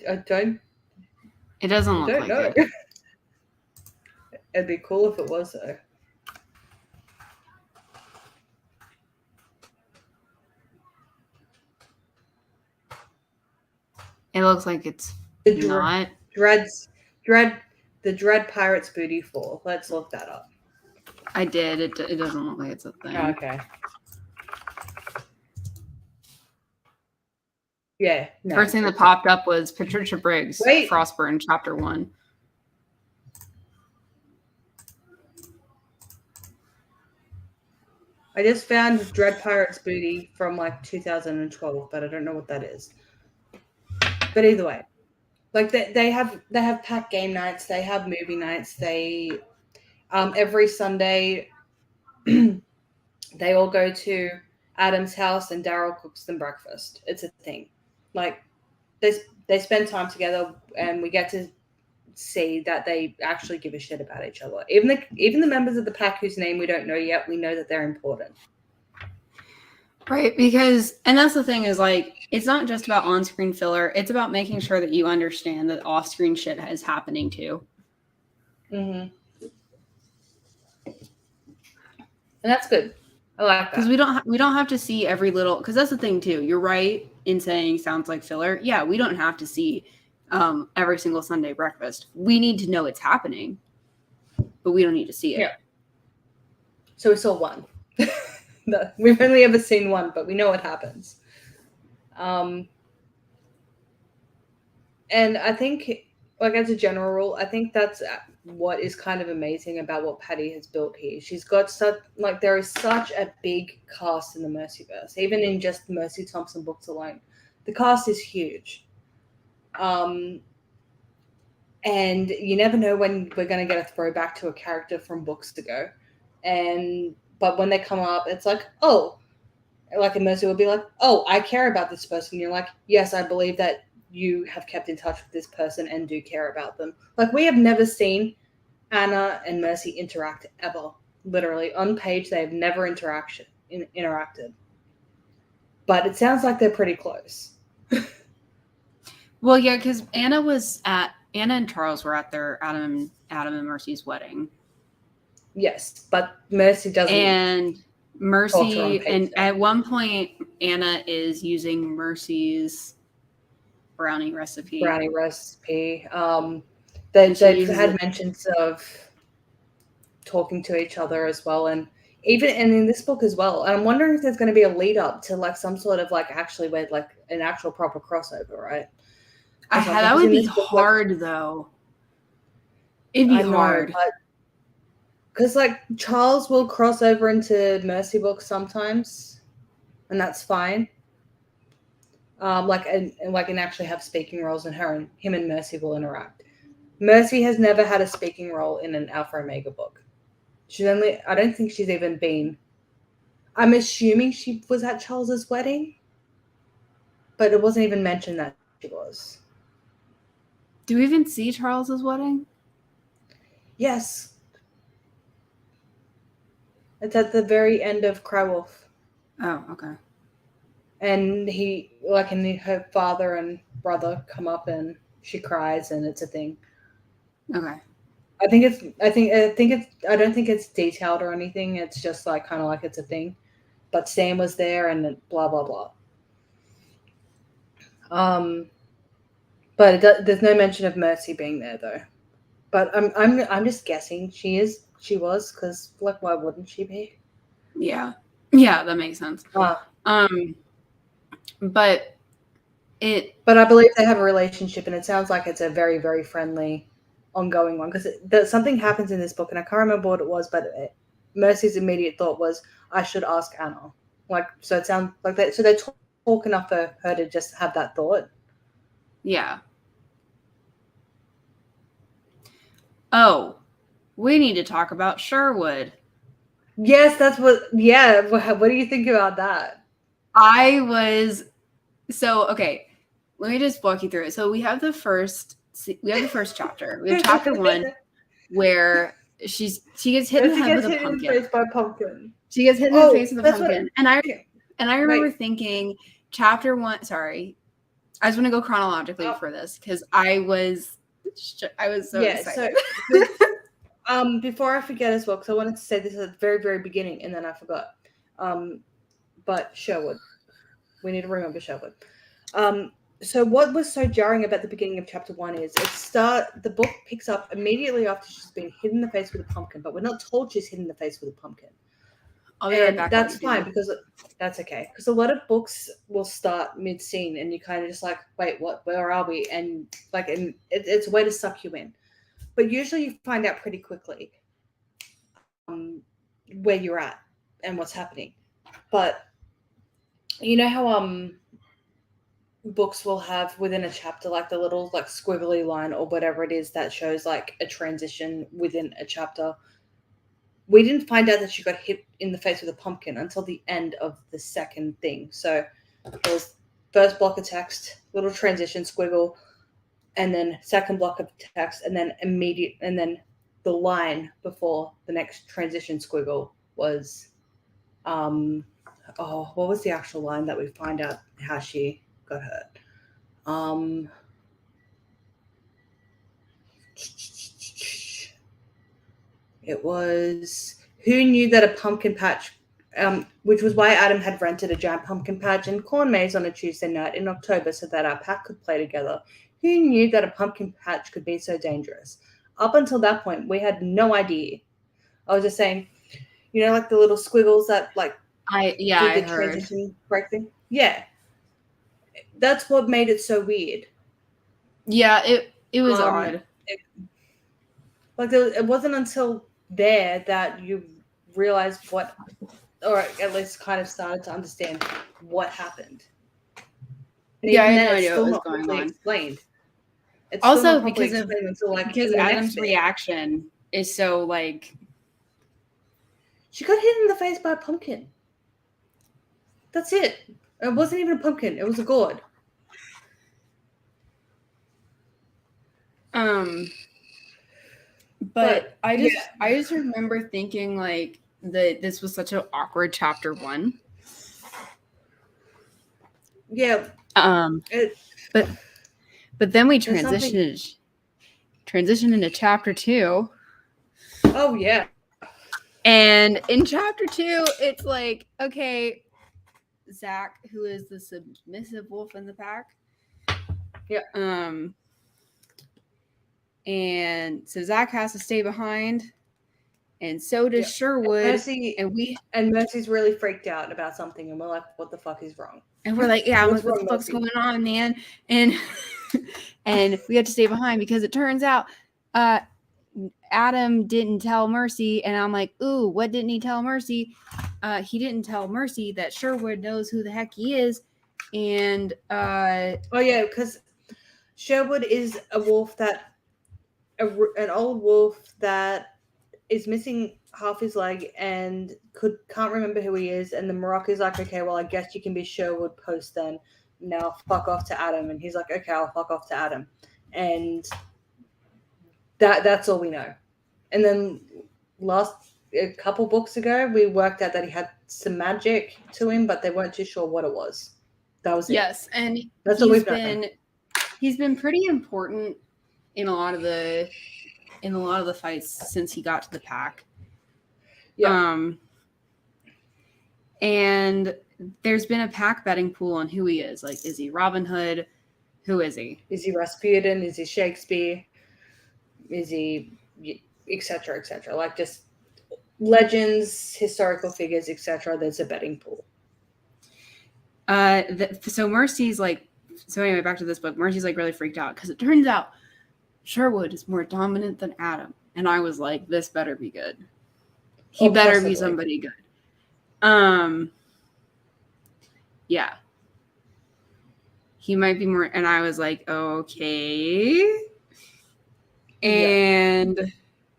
I don't. It doesn't look like it. It'd be cool if it was though. It looks like it's not. The Dread Pirates Booty 4. Let's look that up. I did. It doesn't look like it's a thing. Okay. Yeah. No, first thing that popped up was Patricia Briggs, Frostburn, Chapter 1. I just found Dread Pirates Booty from like 2012, but I don't know what that is. But either way, like they have packed game nights, they have movie nights, they every Sunday they all go to Adam's house and Daryl cooks them breakfast. It's a thing. Like they spend time together, and we get to see that they actually give a shit about each other. Even the members of the pack whose name we don't know yet, we know that they're important. Right, because, and that's the thing is, like, it's not just about on-screen filler. It's about making sure that you understand that off-screen shit is happening too. Mm-hmm. And that's good. I like that. Because we don't have to see every little, because that's the thing too. You're right in saying sounds like filler. Yeah, we don't have to see every single Sunday breakfast. We need to know it's happening, but we don't need to see it. Yeah. So we saw one. We've only ever seen one, but we know what happens. And I think, like, as a general rule, I think that's what is kind of amazing about what Patty has built here. She's got there is such a big cast in the Mercyverse, even in just Mercy Thompson books alone. The cast is huge. And you never know when we're going to get a throwback to a character from books ago. But when they come up, it's like, oh, like a Mercy will be like, oh, I care about this person. And you're like, yes, I believe that you have kept in touch with this person and do care about them. Like, we have never seen Anna and Mercy interact ever. Literally, on page, they have never interacted. But it sounds like they're pretty close. Well, yeah, because Anna and Charles were at their Adam and Mercy's wedding. Yes, but Mercy doesn't. And Mercy, and at one point, Anna is using Mercy's brownie recipe. They've had mentions of talking to each other as well, and in this book as well. And I'm wondering if there's going to be a lead up to like some sort of like actually with like an actual proper crossover, right? That would be hard, though. It'd be hard. Because like Charles will cross over into Mercy books sometimes, and that's fine. And actually have speaking roles, and him and Mercy will interact. Mercy has never had a speaking role in an Alpha Omega book. I don't think she's even been. I'm assuming she was at Charles's wedding, but it wasn't even mentioned that she was. Do we even see Charles's wedding? Yes. It's at the very end of Crywolf. Oh, okay. And her father and brother come up, and she cries, and it's a thing. Okay. I don't think it's detailed or anything. It's just like kind of like it's a thing. But Sam was there, and blah blah blah. But there's no mention of Mercy being there though. But I'm just guessing she was, because like, why wouldn't she be? Yeah, that makes sense. But I believe they have a relationship, and it sounds like it's a very, very friendly, ongoing one, because something happens in this book, and I can't remember what it was, but Mercy's immediate thought was, I should ask Anna. Like, so it sounds like that. So they talk enough for her to just have that thought. Yeah. Oh, we need to talk about Sherwood. Yes, that's what. Yeah, what do you think about that? Okay. Let me just walk you through it. So we have the first chapter. We have chapter 1 where she gets hit in the head with a pumpkin. She gets hit in the face with a pumpkin. And I remember thinking chapter 1. Sorry, I just want to go chronologically for this because I was so excited. So, before I forget as well, because I wanted to say this at the very, very beginning, and then I forgot. But Sherwood, we need to remember Sherwood. So what was so jarring about the beginning of chapter 1 is the book picks up immediately after she's been hit in the face with a pumpkin, but we're not told she's hit in the face with a pumpkin. And that's fine, because that's okay. Because a lot of books will start mid-scene, and you kind of just like, wait, what? Where are we? And it's a way to suck you in. But usually you find out pretty quickly where you're at and what's happening. But you know how books will have within a chapter like the little like squiggly line or whatever it is that shows like a transition within a chapter. We didn't find out that she got hit in the face with a pumpkin until the end of the second thing. So it was first block of text, little transition squiggle, and then second block of text, and then the line before the next transition squiggle was what was the actual line that we find out how she got hurt? It was, who knew that a pumpkin patch, which was why Adam had rented a giant pumpkin patch and corn maze on a Tuesday night in October so that our pack could play together. Who knew that a pumpkin patch could be so dangerous? Up until that point, we had no idea. I was just saying, you know, like the little squiggles that like I heard transition correctly. Yeah, that's what made it so weird. Yeah, it was odd. It wasn't until there that you realized what, or at least kind of started to understand what happened. And yeah, I had no idea what was going on. Explained. It's also because Adam's reaction is so like, she got hit in the face by a pumpkin. That's it. It wasn't even a pumpkin. It was a gourd. But I just remember thinking like that this was such an awkward chapter 1. Yeah. But then we transitioned into chapter 2. Oh yeah. And in chapter 2, it's like, okay, Zach, who is the submissive wolf in the pack. Yeah. And so Zach has to stay behind, and so does Sherwood. And Mercy's really freaked out about something, and we're like, "What the fuck is wrong?" And we're like, "Yeah, what the fuck's going on, man?" And and we have to stay behind because it turns out Adam didn't tell Mercy, and I'm like, "Ooh, what didn't he tell Mercy?" He didn't tell Mercy that Sherwood knows who the heck he is, and because Sherwood is a wolf that. An old wolf that is missing half his leg and can't remember who he is. And the Morocco's like, okay, well, I guess you can be Sherwood post then. Now fuck off to Adam. And he's like, okay, I'll fuck off to Adam. And that's all we know. And then a couple books ago, we worked out that he had some magic to him, but they weren't too sure what it was. That was it. Yes, and that's all we've known. He's been pretty important in a lot of the fights since he got to the pack. Yeah. And there's been a pack betting pool on who he is. Like, is he Robin Hood? Who is he? Is he Rasputin? Is he Shakespeare? Is he etc. etc. Like just legends, historical figures, etc. There's a betting pool. So Mercy's like, so anyway, back to this book. Mercy's like really freaked out because it turns out Sherwood is more dominant than Adam. And I was like, this better be good. He better be somebody good. Yeah. He might be more, and I was like, okay. And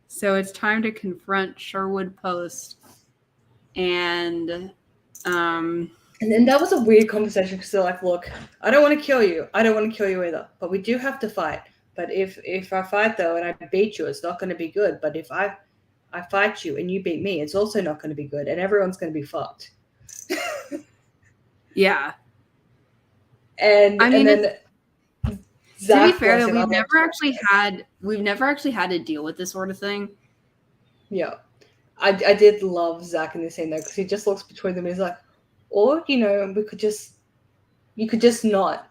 so it's time to confront Sherwood Post. And then that was a weird conversation because they're like, look, I don't want to kill you. I don't want to kill you either. But we do have to fight. But if I fight, though, and I beat you, it's not going to be good. But if I fight you and you beat me, it's also not going to be good. And everyone's going to be fucked. Yeah. And I mean, and then to be fair, though, we've never actually had to deal with this sort of thing. Yeah. I did love Zach in this scene, though, because he just looks between them and he's like, or, you could just not.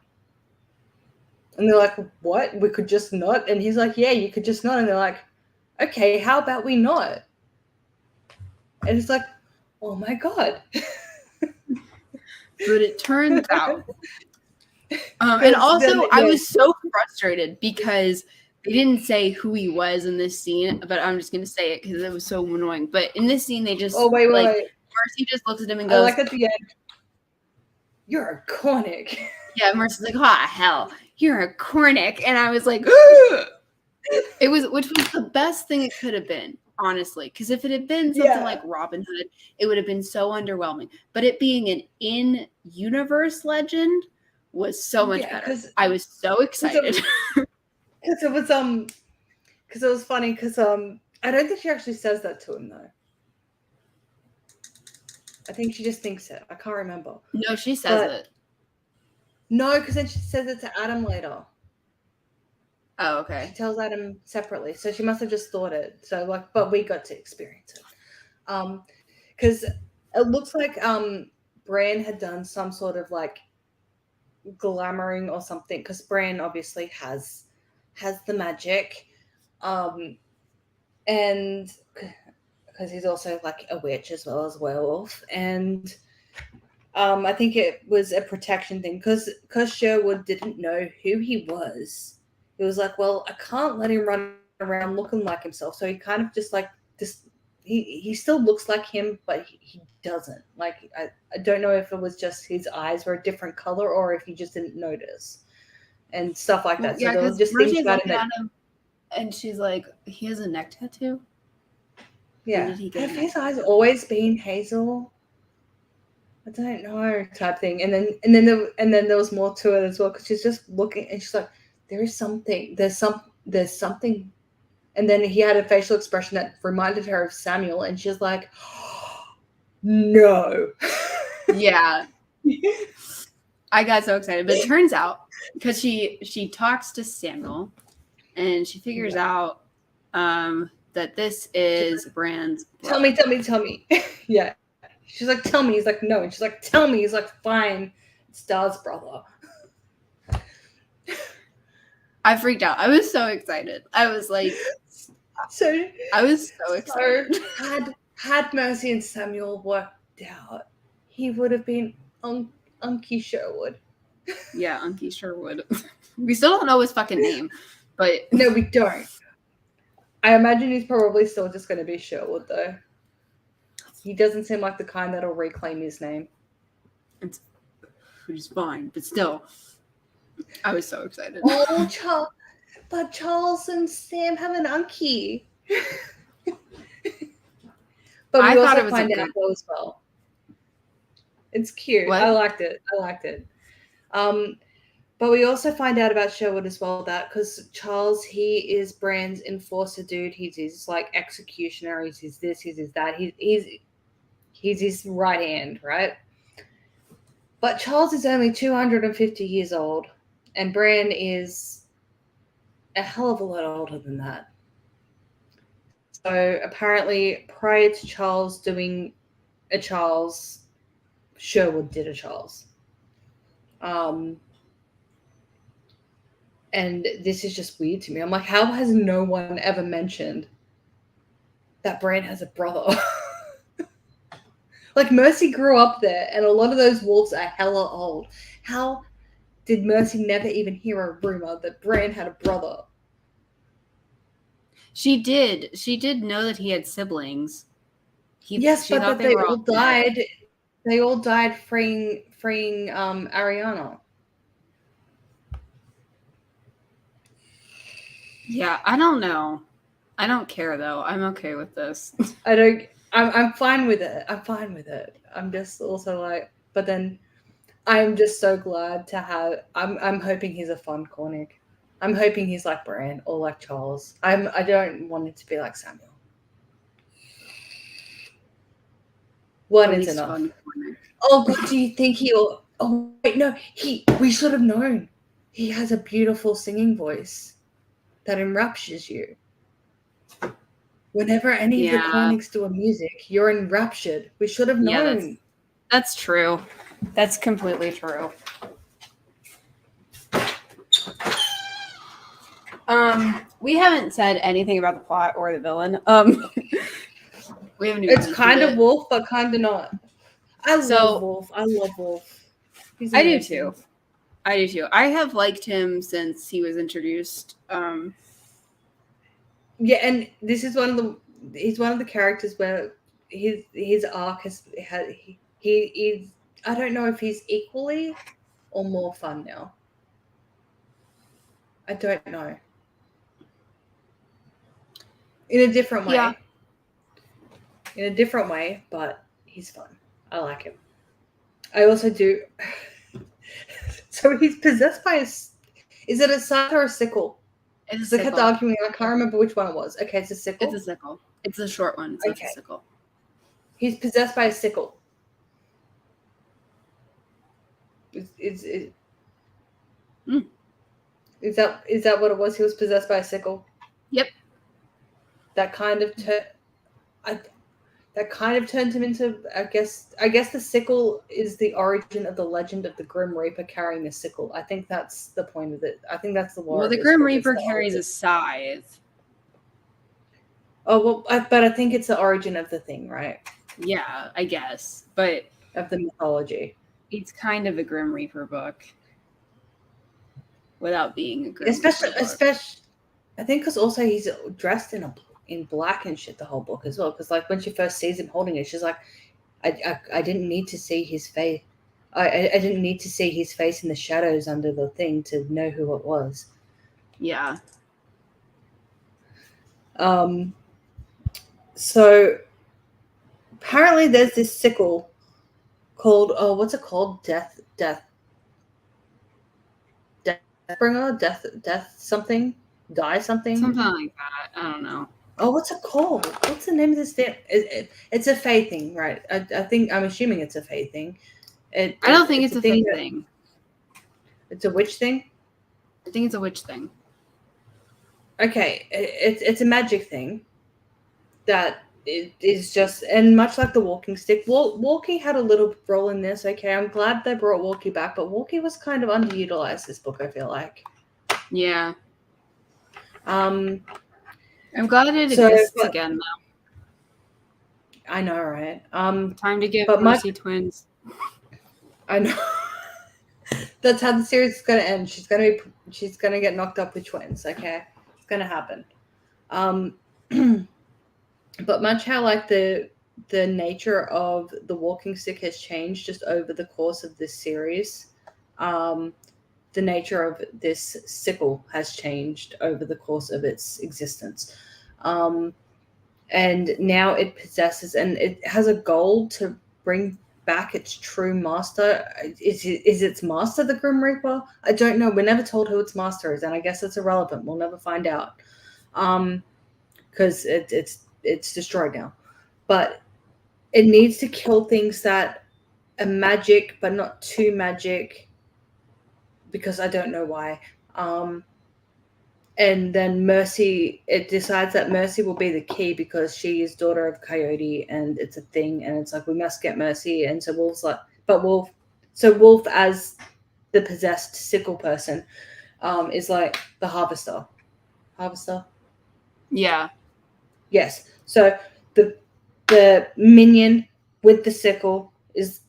And they're like, what? We could just not? And he's like, yeah, you could just not. And they're like, okay, how about we not? And it's like, oh my God. But it turns out. And also, I was so frustrated because they didn't say who he was in this scene, but I'm just going to say it because it was so annoying. But in this scene, they just, wait. Mercy just looks at him and goes, like at the end. you're a Cornick. Yeah, Mercy's like, oh, hell, you're a Cornick. And I was like, which was the best thing it could have been, honestly. Because if it had been something like Robin Hood, it would have been so underwhelming. But it being an in-universe legend was so much better. I was so excited. Because it was funny. Because I don't think she actually says that to him though. I think she just thinks it. I can't remember. No, she says it. No, because then she says it to Adam later. Oh, okay. She tells Adam separately, so she must have just thought it. So like, but we got to experience it. Because it looks like Bran had done some sort of like glamoring or something. Because Bran obviously has the magic, and because he's also like a witch as well as a werewolf, and I think it was a protection thing because Sherwood didn't know who he was. It was like, well, I can't let him run around looking like himself, so he kind of just like this. He still looks like him, but he doesn't. Like I don't know if it was just his eyes were a different color or if he just didn't notice and stuff like that. Yeah, so there was just things about him and she's like, he has a neck tattoo. Yeah, have his eyes always been hazel? I don't know, type thing. And then there was more to it as well because she's just looking and she's like, there's something. And then he had a facial expression that reminded her of Samuel, and she's like, oh, no. Yeah. I got so excited, but it turns out because she talks to Samuel, and she figures out that this is Bran's brother. Tell me. Yeah. She's like, tell me. He's like, no. And she's like, tell me. He's like, fine. It's Star's brother. I freaked out. I was so excited. I was like, I was so excited. So had Mercy and Samuel worked out, he would have been Unky Sherwood. Yeah, Unky Sherwood. We still don't know his fucking name, but no, we don't. I imagine he's probably still just going to be Sherwood, though. He doesn't seem like the kind that'll reclaim his name. Which is fine, but still, I was so excited. Oh, but Charles and Sam have an Unky. But we also find out as well. It's cute. What? I liked it. But we also find out about Sherwood as well, that because Charles, he is Bran's enforcer dude. He's his like executioner. He's his this. He's his that. He's his right hand, right? But Charles is only 250 years old, and Bran is a hell of a lot older than that. So apparently, prior to Charles doing a Charles, Sherwood did a Charles. And this is just weird to me. I'm like, how has no one ever mentioned that Bran has a brother? Like, Mercy grew up there, and a lot of those wolves are hella old. How did Mercy never even hear a rumor that Bran had a brother? She did. She did know that he had siblings. Yes, but that they all died. Dead. They all died freeing Ariana. Yeah, I don't know. I don't care though. I'm okay with this. I'm fine with it. I'm just also like, but then I'm just so glad to have. I'm hoping he's a fun Cornick. I'm hoping he's like Bran or like Charles. I don't want it to be like Samuel. One is enough. Oh God, do you think he'll? Oh wait, no. We should have known. He has a beautiful singing voice that enraptures you. Whenever any of the Cornicks do a music, you're enraptured. We should have known. Yeah, that's true. That's completely true. We haven't said anything about the plot or the villain. We haven't even. It's kind of Wolf, but kind of not. I love Wolf. I do too. I have liked him since he was introduced. Yeah, and this is he's one of the characters where his arc he is I don't know if he's equally or more fun now. I don't know. In a different way. Yeah. In a different way, but he's fun. I like him. I also do. So he's possessed by is it a scythe or a sickle? It's Because I kept arguing. I can't remember which one it was. Okay, it's a sickle. It's a sickle. It's a short one, so okay. It's a sickle. He's possessed by a sickle. Is that what it was? He was possessed by a sickle. Yep. That kind of turned him into. I guess the sickle is the origin of the legend of the Grim Reaper carrying a sickle. I think that's the point of it. I think that's the lore. Well, the Grim Reaper carries a scythe. Oh well, but I think it's the origin of the thing, right? Yeah, I guess, but of the mythology. It's kind of a Grim Reaper book, without being a Grim Reaper book. Especially, I think because also he's dressed in black and shit the whole book as well. Because like when she first sees him holding it, she's like, I didn't need to see his face. I didn't need to see his face in the shadows under the thing to know who it was. Yeah. So apparently there's this sickle called what's it called? Deathbringer? Death something? Die something? Something like that. I don't know. Oh, what's it called? What's the name of this thing? It's a Fae thing, right? I'm assuming it's a Fae thing. I don't think it's a Fae thing. It's a witch thing? I think it's a witch thing. Okay, it's a magic thing that is just, and much like the walking stick, Walkie had a little role in this. Okay, I'm glad they brought Walkie back, but Walkie was kind of underutilized this book, I feel like. Yeah. I'm glad it exists again, though. I know, right? Time to give Mercy twins. I know. That's how the series is going to end. She's going to get knocked up with twins. Okay, it's going to happen. But much how like the nature of the walking stick has changed just over the course of this series. The nature of this sickle has changed over the course of its existence. And now it possesses, and it has a goal to bring back its true master. Is its master the Grim Reaper? I don't know. We're never told who its master is, and I guess it's irrelevant. We'll never find out. Because it's destroyed now. But it needs to kill things that are magic, but not too magic, because I don't know why. And then Mercy, it decides that Mercy will be the key because she is daughter of Coyote and it's a thing. And it's like, we must get Mercy. And so Wolf's like, Wolf as the possessed sickle person is like the harvester. Harvester? Yeah. Yes. So the minion with the sickle is,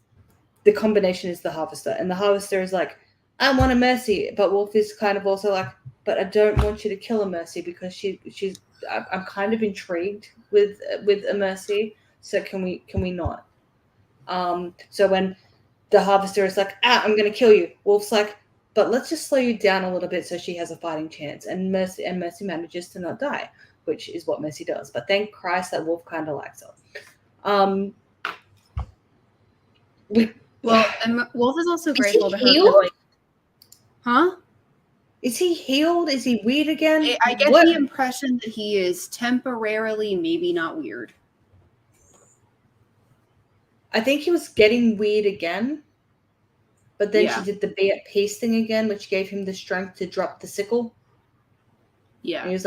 the combination is the harvester. And the harvester is like, I want a Mercy. But Wolf is kind of also like, but I don't want you to kill a Mercy because she's. I'm kind of intrigued with a Mercy. So can we not? So when the harvester is like, I'm going to kill you, Wolf's like, but let's just slow you down a little bit so she has a fighting chance. And Mercy manages to not die, which is what Mercy does. But thank Christ that Wolf kind of likes her. And Wolf is also grateful to her. Like, huh? Is he healed? Is he weird again? I get the impression that he is temporarily maybe not weird. I think he was getting weird again. But then she did the be at peace thing again, which gave him the strength to drop the sickle. Yeah. And he's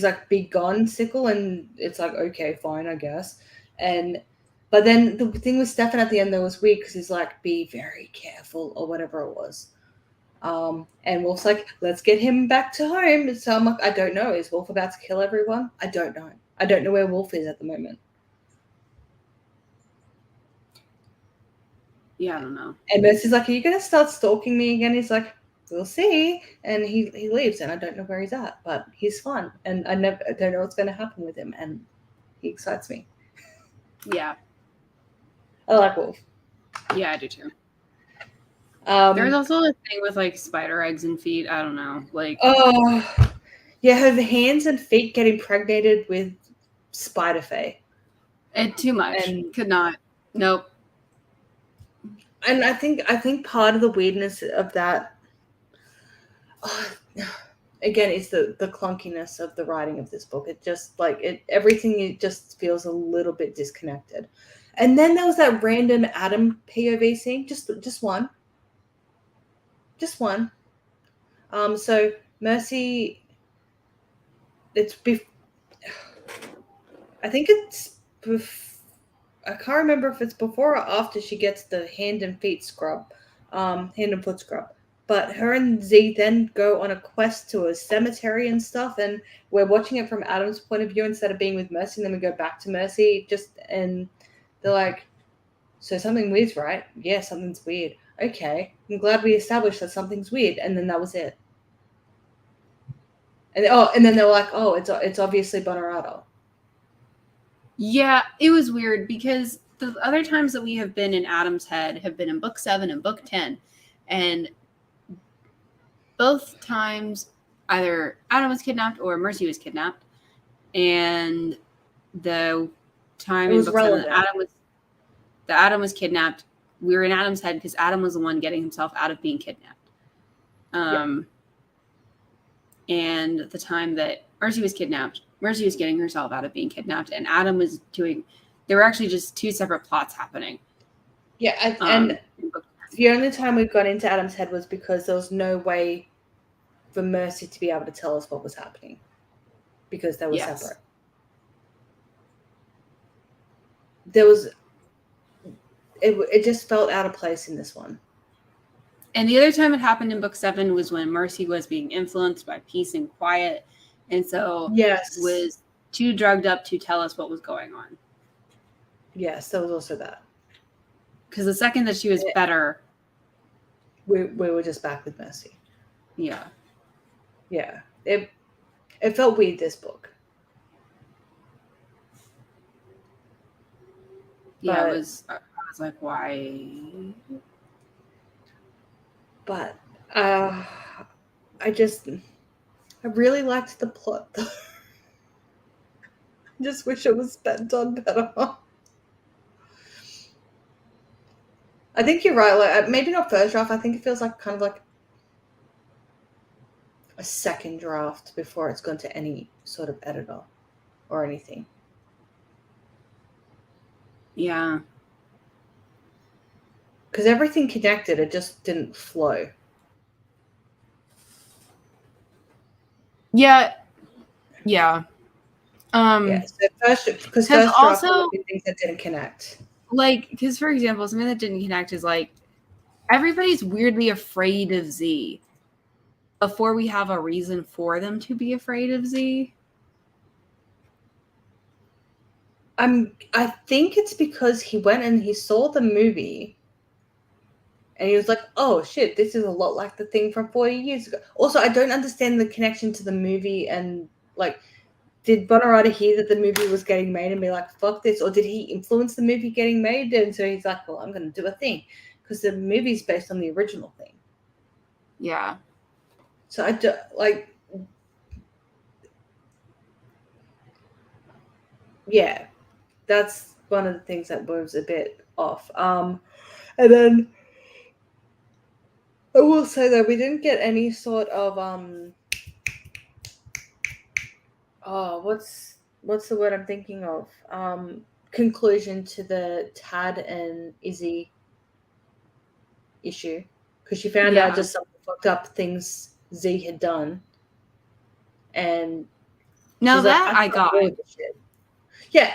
like, be gone, sickle. And it's like, okay, fine, I guess. But then the thing with Stefan at the end, though, was weird because he's like, be very careful or whatever it was. And Wolf's like, let's get him back to home. And so I'm like, I don't know. Is Wolf about to kill everyone? I don't know. I don't know where Wolf is at the moment. Yeah, I don't know. And Mercy's like, are you going to start stalking me again? He's like, we'll see. And he leaves, and I don't know where he's at, but he's fun. And I don't know what's going to happen with him, and he excites me. Yeah. I like Wolf. Yeah, I do too. There's also a thing with like spider eggs and feet. I don't know. Like, oh, yeah, her hands and feet get impregnated with spider fae. Too much. Could not. Nope. And I think part of the weirdness of that, again, is the clunkiness of the writing of this book. It just everything. It just feels a little bit disconnected. And then there was that random Adam POV scene, just one. So Mercy, I think it's, I can't remember if it's before or after she gets the hand and foot scrub. But her and Z then go on a quest to a cemetery and stuff, and we're watching it from Adam's point of view instead of being with Mercy. And then we go back to Mercy, and they're like, "So something weird's right? Yeah, something's weird. Okay, I'm glad we established that something's weird." And then that was it. And then they were like, "Oh, it's obviously Bonorado." Yeah, it was weird because the other times that we have been in Adam's head have been in book 7 and book 10, and both times either Adam was kidnapped or Mercy was kidnapped, and the time in book 7 that Adam was kidnapped, we were in Adam's head because Adam was the one getting himself out of being kidnapped. And the time that Mercy was kidnapped, Mercy was getting herself out of being kidnapped, and Adam was doing. There were actually just two separate plots happening. Yeah, and the only time we've got into Adam's head was because there was no way for Mercy to be able to tell us what was happening because they were separate. There was. It just felt out of place in this one. And the other time it happened in book 7 was when Mercy was being influenced by peace and quiet, and so was too drugged up to tell us what was going on. Yes, there was also that. Because the second that she was better, we were just back with Mercy. Yeah. Yeah. It felt weird, this book. Yeah, I was like, why? But I really liked the plot. I just wish it was spent on better. I think you're right. Like, maybe not first draft. I think it feels like kind of like a second draft before it's gone to any sort of editor or anything. Yeah. Because everything connected, it just didn't flow. Yeah. Yeah. Yeah. So first draft also things that didn't connect. Like, because for example, something that didn't connect is like everybody's weirdly afraid of Z before we have a reason for them to be afraid of Z. I think it's because he went and he saw the movie and he was like, oh shit, this is a lot like the thing from 40 years ago. Also, I don't understand the connection to the movie, and like, did Bonorado hear that the movie was getting made and be like, fuck this? Or did he influence the movie getting made? And so he's like, well, I'm going to do a thing. Because the movie's based on the original thing. Yeah. So I do, like, yeah, that's one of the things that was a bit off. And then I will say that we didn't get any sort of what's the word I'm thinking of? Conclusion to the Tad and Izzy issue, because she found out just some fucked up things Z had done, and no, that like, I got. Yeah,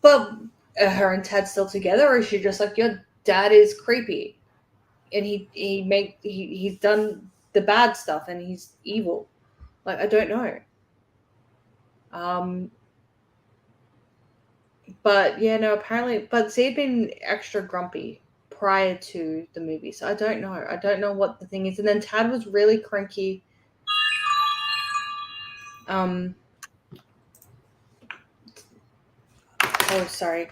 but are her and Tad still together, or is she just like, your dad is creepy, and he's done the bad stuff and he's evil? Like, I don't know. But yeah, no, apparently, but Z had been extra grumpy prior to the movie, so I don't know. I don't know what the thing is. And then Tad was really cranky. Oh, sorry.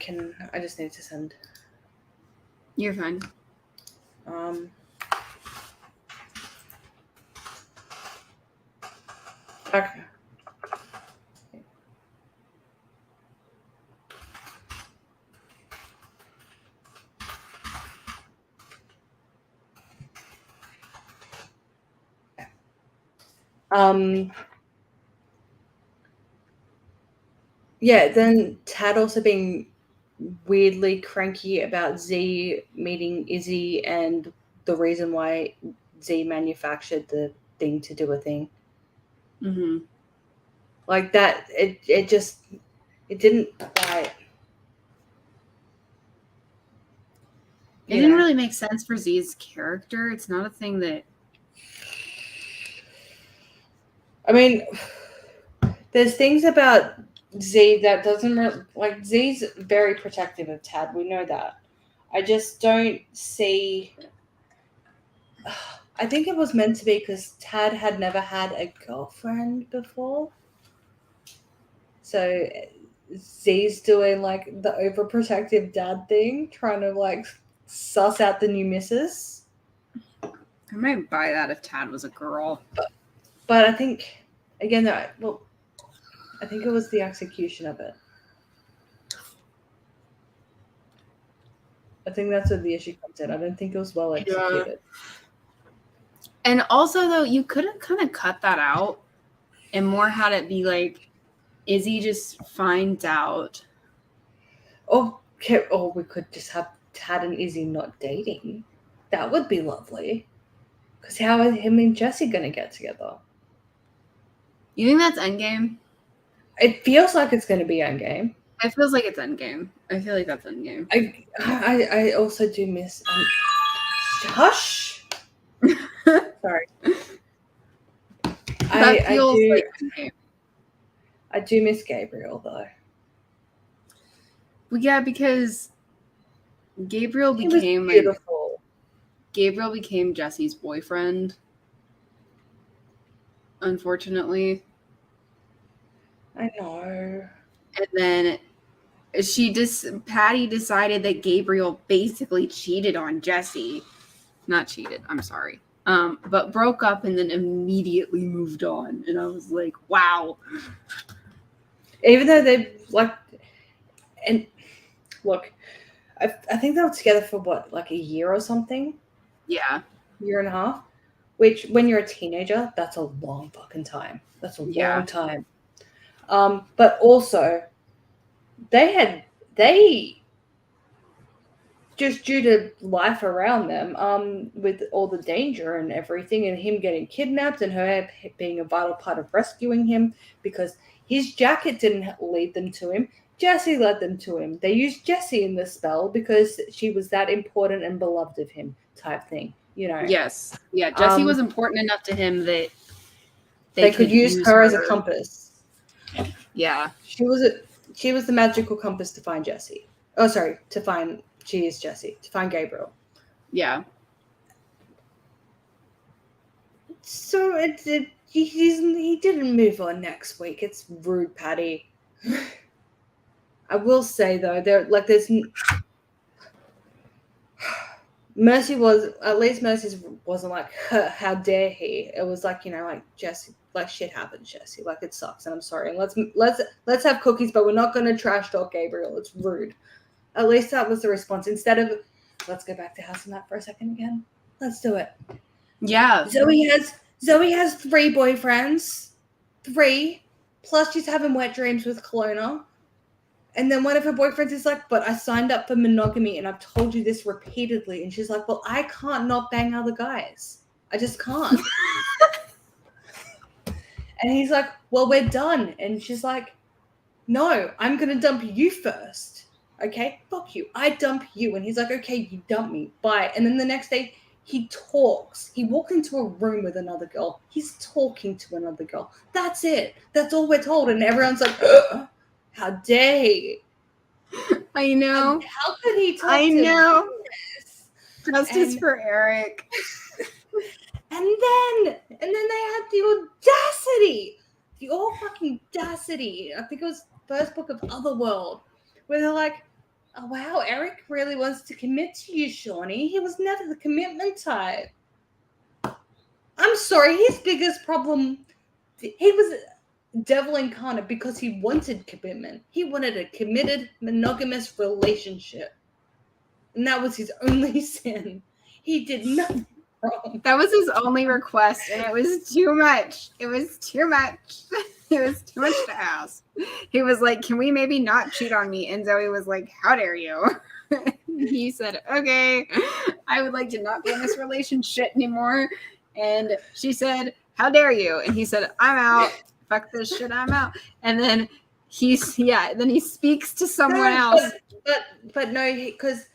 I just need to send. You're fine. Okay. Yeah, then Tad also being weirdly cranky about Z meeting Izzy and the reason why Z manufactured the thing to do a thing. Mm-hmm. Like that, it didn't quite. It didn't really make sense for Z's character. It's not a thing that. I mean, there's things about Z that doesn't like Z's very protective of Tad. We know that. I just don't see. I think it was meant to be because Tad had never had a girlfriend before. So Z's doing like the overprotective dad thing, trying to like suss out the new missus. I might buy that if Tad was a girl. But I think, again, I think it was the execution of it. I think that's where the issue comes in. I don't think it was well executed. Yeah. And also, though, you could have kind of cut that out and more had it be like, Izzy just finds out. Or we could just have Tad and Izzy not dating. That would be lovely. Because how are him and Jesse going to get together? You think that's Endgame? It feels like it's going to be Endgame. It feels like it's Endgame. I feel like that's Endgame. I also do miss... hush! Sorry. That feels like Endgame. I do miss Gabriel, though. Well, yeah, because Gabriel became Jesse's boyfriend. Unfortunately. I know. And then Patty decided that Gabriel basically cheated on Jesse. Not cheated, I'm sorry. But broke up and then immediately moved on. And I was like, wow. Even though they and look, I think they were together for what, like a year or something? Yeah. Year and a half? Which, when you're a teenager, that's a long fucking time. That's a long time. But also, they just due to life around them, with all the danger and everything, and him getting kidnapped and her being a vital part of rescuing him, because his jacket didn't lead them to him. Jesse led them to him. They used Jesse in the spell because she was that important and beloved of him, type thing. You know. Yes. Yeah. Jesse was important enough to him that they could use her as a compass. Yeah. She was the magical compass to find Jesse. Oh, sorry, she is Jesse, to find Gabriel. Yeah. So he didn't move on next week. It's rude, Patty. I will say though, there's Mercy wasn't like, how dare he? It was like, like, Jesse, like, shit happens, Jesse. Like, it sucks, and I'm sorry. And let's have cookies, but we're not going to trash talk Gabriel. It's rude. At least that was the response. Instead of, let's go back to House and that for a second again. Let's do it. Yeah. Zoe has 3 boyfriends. 3. Plus she's having wet dreams with Kelowna. And then one of her boyfriends is like, but I signed up for monogamy and I've told you this repeatedly. And she's like, well, I can't not bang other guys. I just can't. And he's like, well, we're done. And she's like, no, I'm going to dump you first. Okay? Fuck you. I dump you. And he's like, okay, you dump me. Bye. And then the next day, he talks. He walked into a room with another girl. He's talking to another girl. That's it. That's all we're told. And everyone's like, ugh. How dare he? I know. How could he talk I to know. Venus? Justice for Eric. And then they had the audacity. The all fucking audacity. I think it was first book of Otherworld, where they're like, oh wow, Eric really wants to commit to you, Shawnee. He was never the commitment type. I'm sorry, his biggest problem, he was devil incarnate because he wanted commitment. He wanted a committed, monogamous relationship. And that was his only sin. He did nothing wrong. That was his only request, and it was too much. It was too much. It was too much to ask. He was like, can we maybe not cheat on me? And Zoe was like, how dare you? He said, okay, I would like to not be in this relationship anymore. And she said, how dare you? And he said, I'm out. Fuck this shit, I'm out. And then he speaks to someone else. But no, because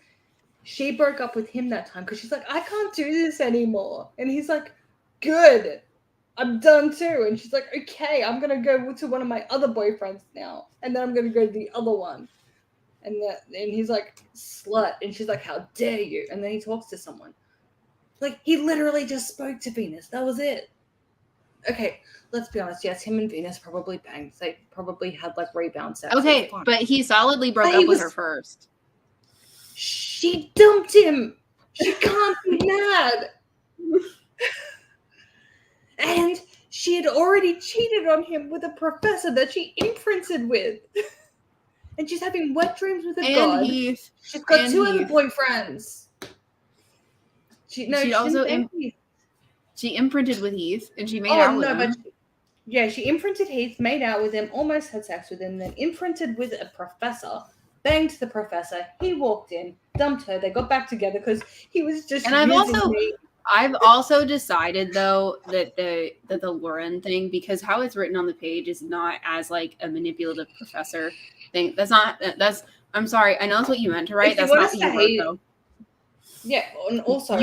she broke up with him that time because she's like, I can't do this anymore. And he's like, good. I'm done too. And she's like, okay, I'm going to go to one of my other boyfriends now. And then I'm going to go to the other one. And he's like, slut. And she's like, how dare you? And then he talks to someone. Like, he literally just spoke to Venus. That was it. Okay, let's be honest. Yes, him and Venus probably banged. They probably had, like, rebound sex. Okay, but he solidly broke up with her first. She dumped him. She can't be mad. And she had already cheated on him with a professor that she imprinted with. And she's having wet dreams with a god. She's got two other boyfriends. She imprinted with Heath, and she made out with him. She imprinted Heath, made out with him, almost had sex with him, then imprinted with a professor, banged the professor. He walked in, dumped her. They got back together because he was just. And I've also decided though that the Lauren thing, because how it's written on the page is not as like a manipulative professor thing. That's. I'm sorry. I know that's what you meant to write. That's not what you wrote though. Yeah, and also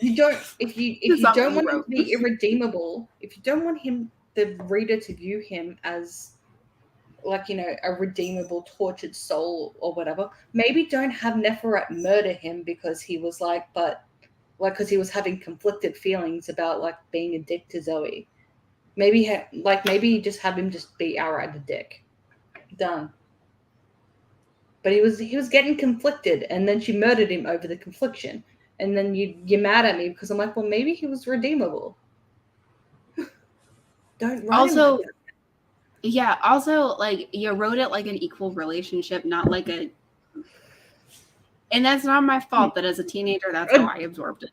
you don't if you don't want him to be irredeemable, if you don't want the reader to view him as like, you know, a redeemable tortured soul or whatever, maybe don't have Neferet murder him because he was because he was having conflicted feelings about like being a dick to Zoe. Maybe just have him just be outright a dick. Done. But he was getting conflicted, and then she murdered him over the confliction. And then you're mad at me because I'm like, well, maybe he was redeemable. Don't write him like that. Yeah, also, like, you wrote it like an equal relationship, not like a... And that's not my fault that as a teenager, that's how I absorbed it.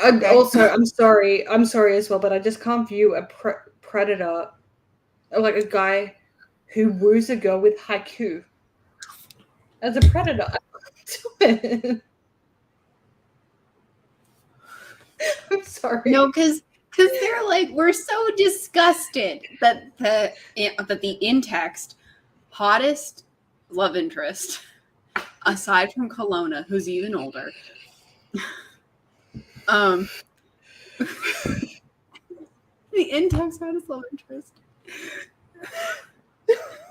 Okay? Also, I'm sorry as well, but I just can't view a predator, like a guy who woos a girl with haiku. As a predator, I can't do it. I'm sorry. No, because they're like, we're so disgusted that the in-text hottest love interest, aside from Kelowna, who's even older, the in-text hottest love interest,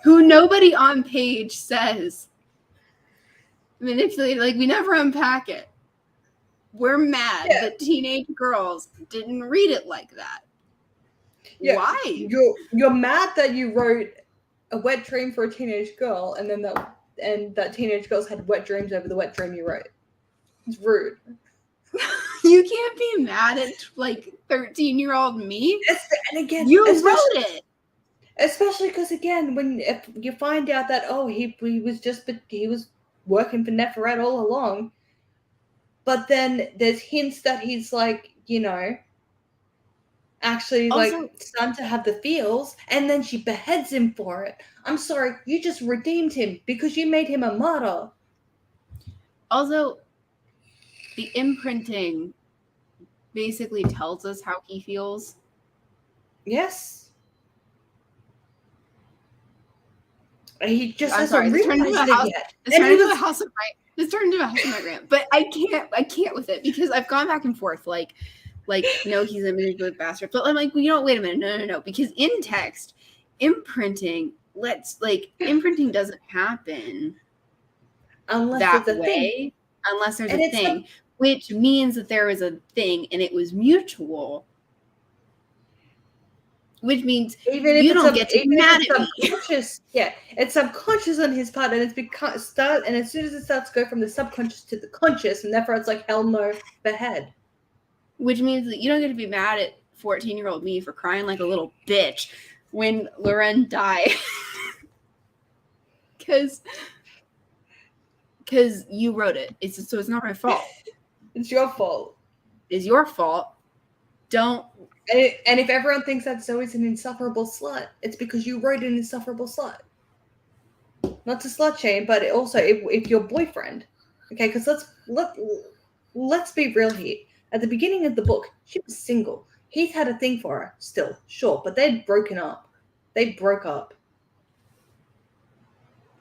who nobody on page says manipulated, like we never unpack it. We're mad that teenage girls didn't read it like that. Yeah. Why? You're mad that you wrote a wet dream for a teenage girl, and then that teenage girls had wet dreams over the wet dream you wrote. It's rude. You can't be mad at like 13-year-old me. And again, you wrote it. Especially because again, if you find out that he was working for Neferet all along. But then there's hints that he's like, you know, actually also, like starting to have the feels, and then she beheads him for it. I'm sorry, you just redeemed him because you made him a martyr. Also, the imprinting basically tells us how he feels. Yes. He just hasn't realized it yet. It's turned into a house of my rant, but I can't with it because I've gone back and forth. Like, no, he's a manipulative bastard. But I'm like, well, you know, wait a minute, no. Because in text, imprinting doesn't happen unless there's a thing, which means that there is a thing and it was mutual. Which means even if you it's don't get to be mad at me. Yeah, it's subconscious on his part, and it's and as soon as it starts to go from the subconscious to the conscious, and therefore it's like, hell no, behead. Which means that you don't get to be mad at 14-year-old me for crying like a little bitch when Loren died. Because you wrote it. So it's not my fault. It's your fault. It's your fault. Don't. And if everyone thinks that Zoe's an insufferable slut, it's because you wrote an insufferable slut. Not to slut shame, but also if your boyfriend, okay, because let's be real here. At the beginning of the book, she was single. Heath had a thing for her, still, sure, but they'd broken up. They broke up.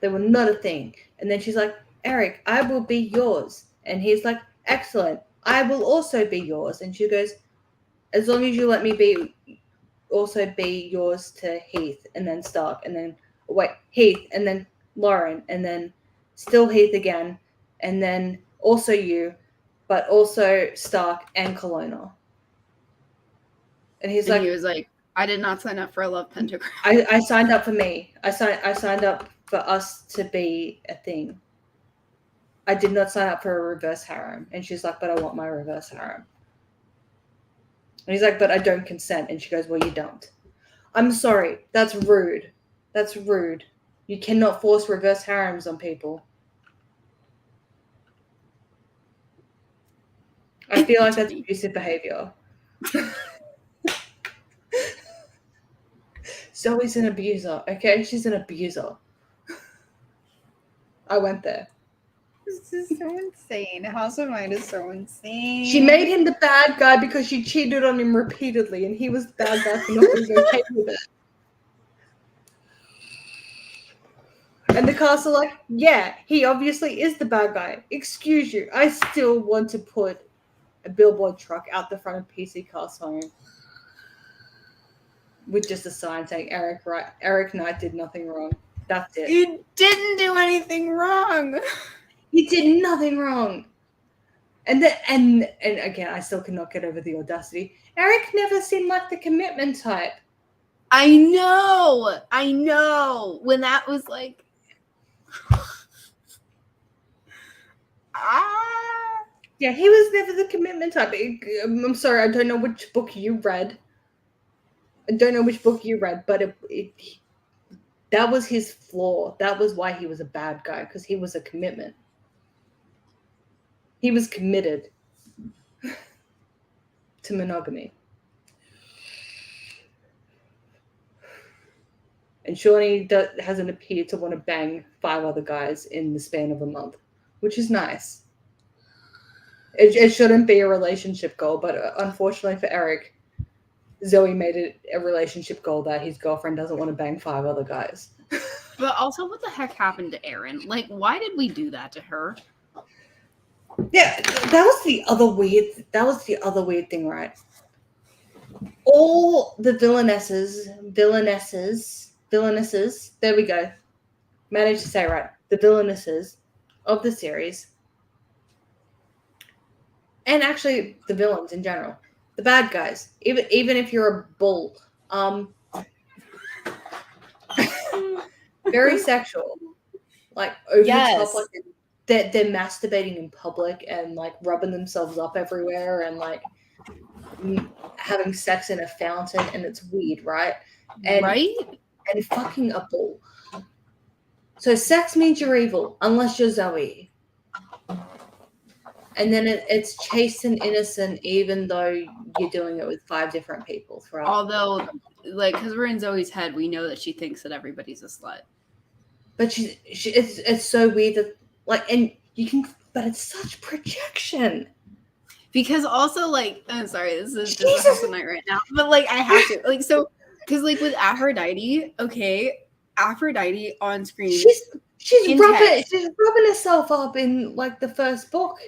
They were not a thing. And then she's like, Eric, I will be yours. And he's like, excellent. I will also be yours. And she goes, as long as you let me also be yours to Heath, and then Stark, and then Heath, and then Lauren, and then still Heath again, and then also you, but also Stark and Kelowna. And he was like, I did not sign up for a love pentagram. I signed up for me. I signed up for us to be a thing. I did not sign up for a reverse harem. And she's like, but I want my reverse harem. And he's like, but I don't consent. And she goes, well, you don't. I'm sorry. That's rude. That's rude. You cannot force reverse harems on people. I feel like that's abusive behavior. Zoe's an abuser, okay? She's an abuser. I went there. This is so insane. House of Mind is so insane. She made him the bad guy because she cheated on him repeatedly, and he was the bad guy for not being okay with it. And the cast are like, yeah, he obviously is the bad guy. Excuse you, I still want to put a billboard truck out the front of PC Cast's home with just a sign saying Eric Knight did nothing wrong. That's it. You didn't do anything wrong. He did nothing wrong. And again, I still cannot get over the audacity. Eric never seemed like the commitment type. I know. When that was like, yeah, he was never the commitment type. I'm sorry, I don't know which book you read. But that was his flaw. That was why he was a bad guy, because he was a commitment. He was committed to monogamy. And Shawnee hasn't appeared to want to bang 5 other guys in the span of a month, which is nice. It shouldn't be a relationship goal, but unfortunately for Eric, Zoe made it a relationship goal that his girlfriend doesn't want to bang 5 other guys. But also, what the heck happened to Erin? Like, why did we do that to her? Yeah, that was the other weird thing, right? All the villainesses, there we go. Managed to say it right. The villainesses of the series, and actually the villains in general, the bad guys, even if you're a bull, very sexual, like over the top, like they're masturbating in public and like rubbing themselves up everywhere and like having sex in a fountain, and it's weird, right? And fucking a bull. So sex means you're evil unless you're Zoe. And then it's chaste and innocent, even though you're doing it with 5 different people throughout. Although, like, because we're in Zoe's head, we know that she thinks that everybody's a slut. But it's so weird that, like, and you can, but it's such projection. Because also, like, I'm sorry, this is just a House of Night right now, but like, I have to, like, so, because like with Aphrodite, Aphrodite on screen, she's rubbing herself up in like the first book.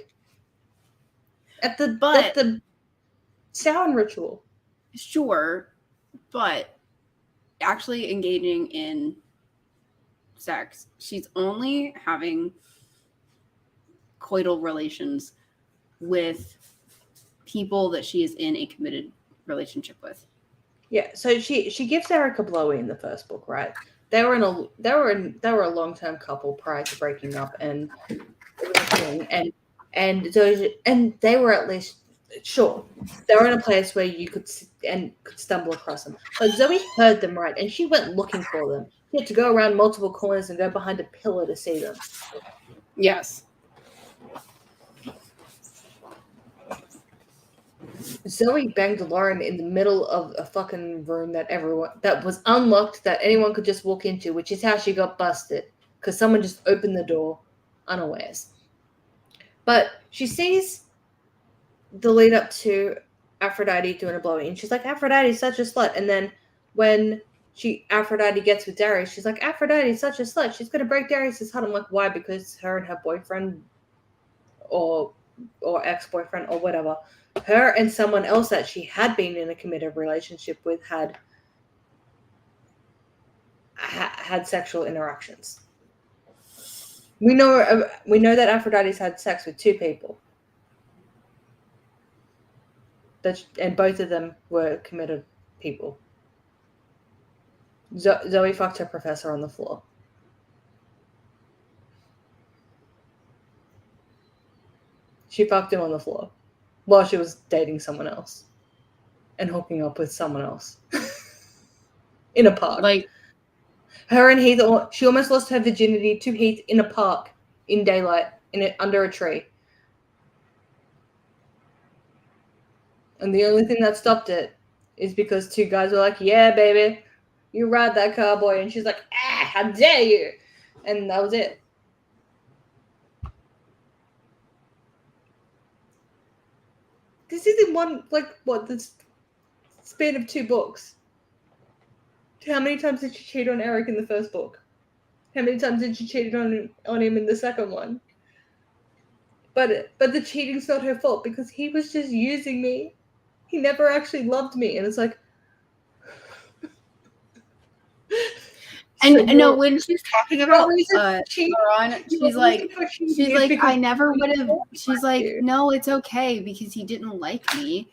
At the sound ritual. Sure, but actually engaging in sex, she's only having coital relations with people that she is in a committed relationship with. Yeah, so she gives Eric a blowy in the first book, right? They were a long-term couple prior to breaking up, and it was a thing. And they were at least sure they were in a place where you could stumble across them. But Zoe heard them, right, and she went looking for them. She had to go around multiple corners and go behind a pillar to see them. Yes. Zoe banged Lauren in the middle of a fucking room that was unlocked, that anyone could just walk into, which is how she got busted, because someone just opened the door unawares. But she sees the lead up to Aphrodite doing a blowy, and she's like, Aphrodite's such a slut. And then when Aphrodite gets with Darius, she's like, Aphrodite's such a slut. She's gonna break Darius's heart. I'm like, why? Because her and her boyfriend or ex-boyfriend or whatever, her and someone else that she had been in a committed relationship with had sexual interactions. We know that Aphrodite's had sex with 2 people, and both of them were committed people. Zoe fucked her professor on the floor. She fucked him on the floor while she was dating someone else and hooking up with someone else in a park. Like, her and Heath, she almost lost her virginity to Heath in a park in daylight, under a tree. And the only thing that stopped it is because 2 guys were like, yeah, baby, you ride that cowboy. And she's like, how dare you? And that was it. This isn't the span of 2 books. How many times did she cheat on Eric in the first book? How many times did she cheat on him in the second one? But the cheating's not her fault, because he was just using me. He never actually loved me. And it's like... And no, when she's talking about Ron, she's like, I never would have. She's like, no, it's okay because he didn't like me.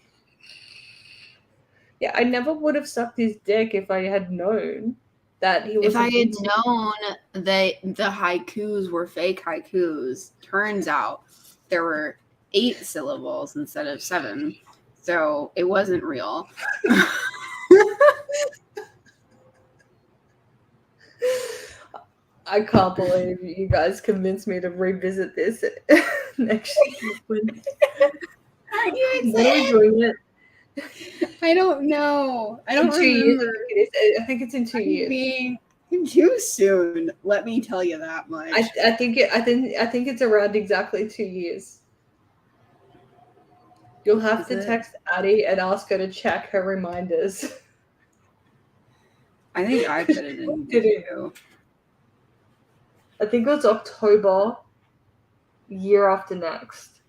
Yeah, I never would have sucked his dick if I had known that he was. If I had known that the haikus were fake haikus, turns out there were 8 syllables instead of 7, so it wasn't real. I can't believe you guys convinced me to revisit this next year. Are you excited? I don't know. I don't remember. I think it's in 2 years. Too soon. Let me tell you that much. I think it's around exactly 2 years. You'll have to text Addie and ask her to check her reminders. I think I put it in too. I think it was October, year after next.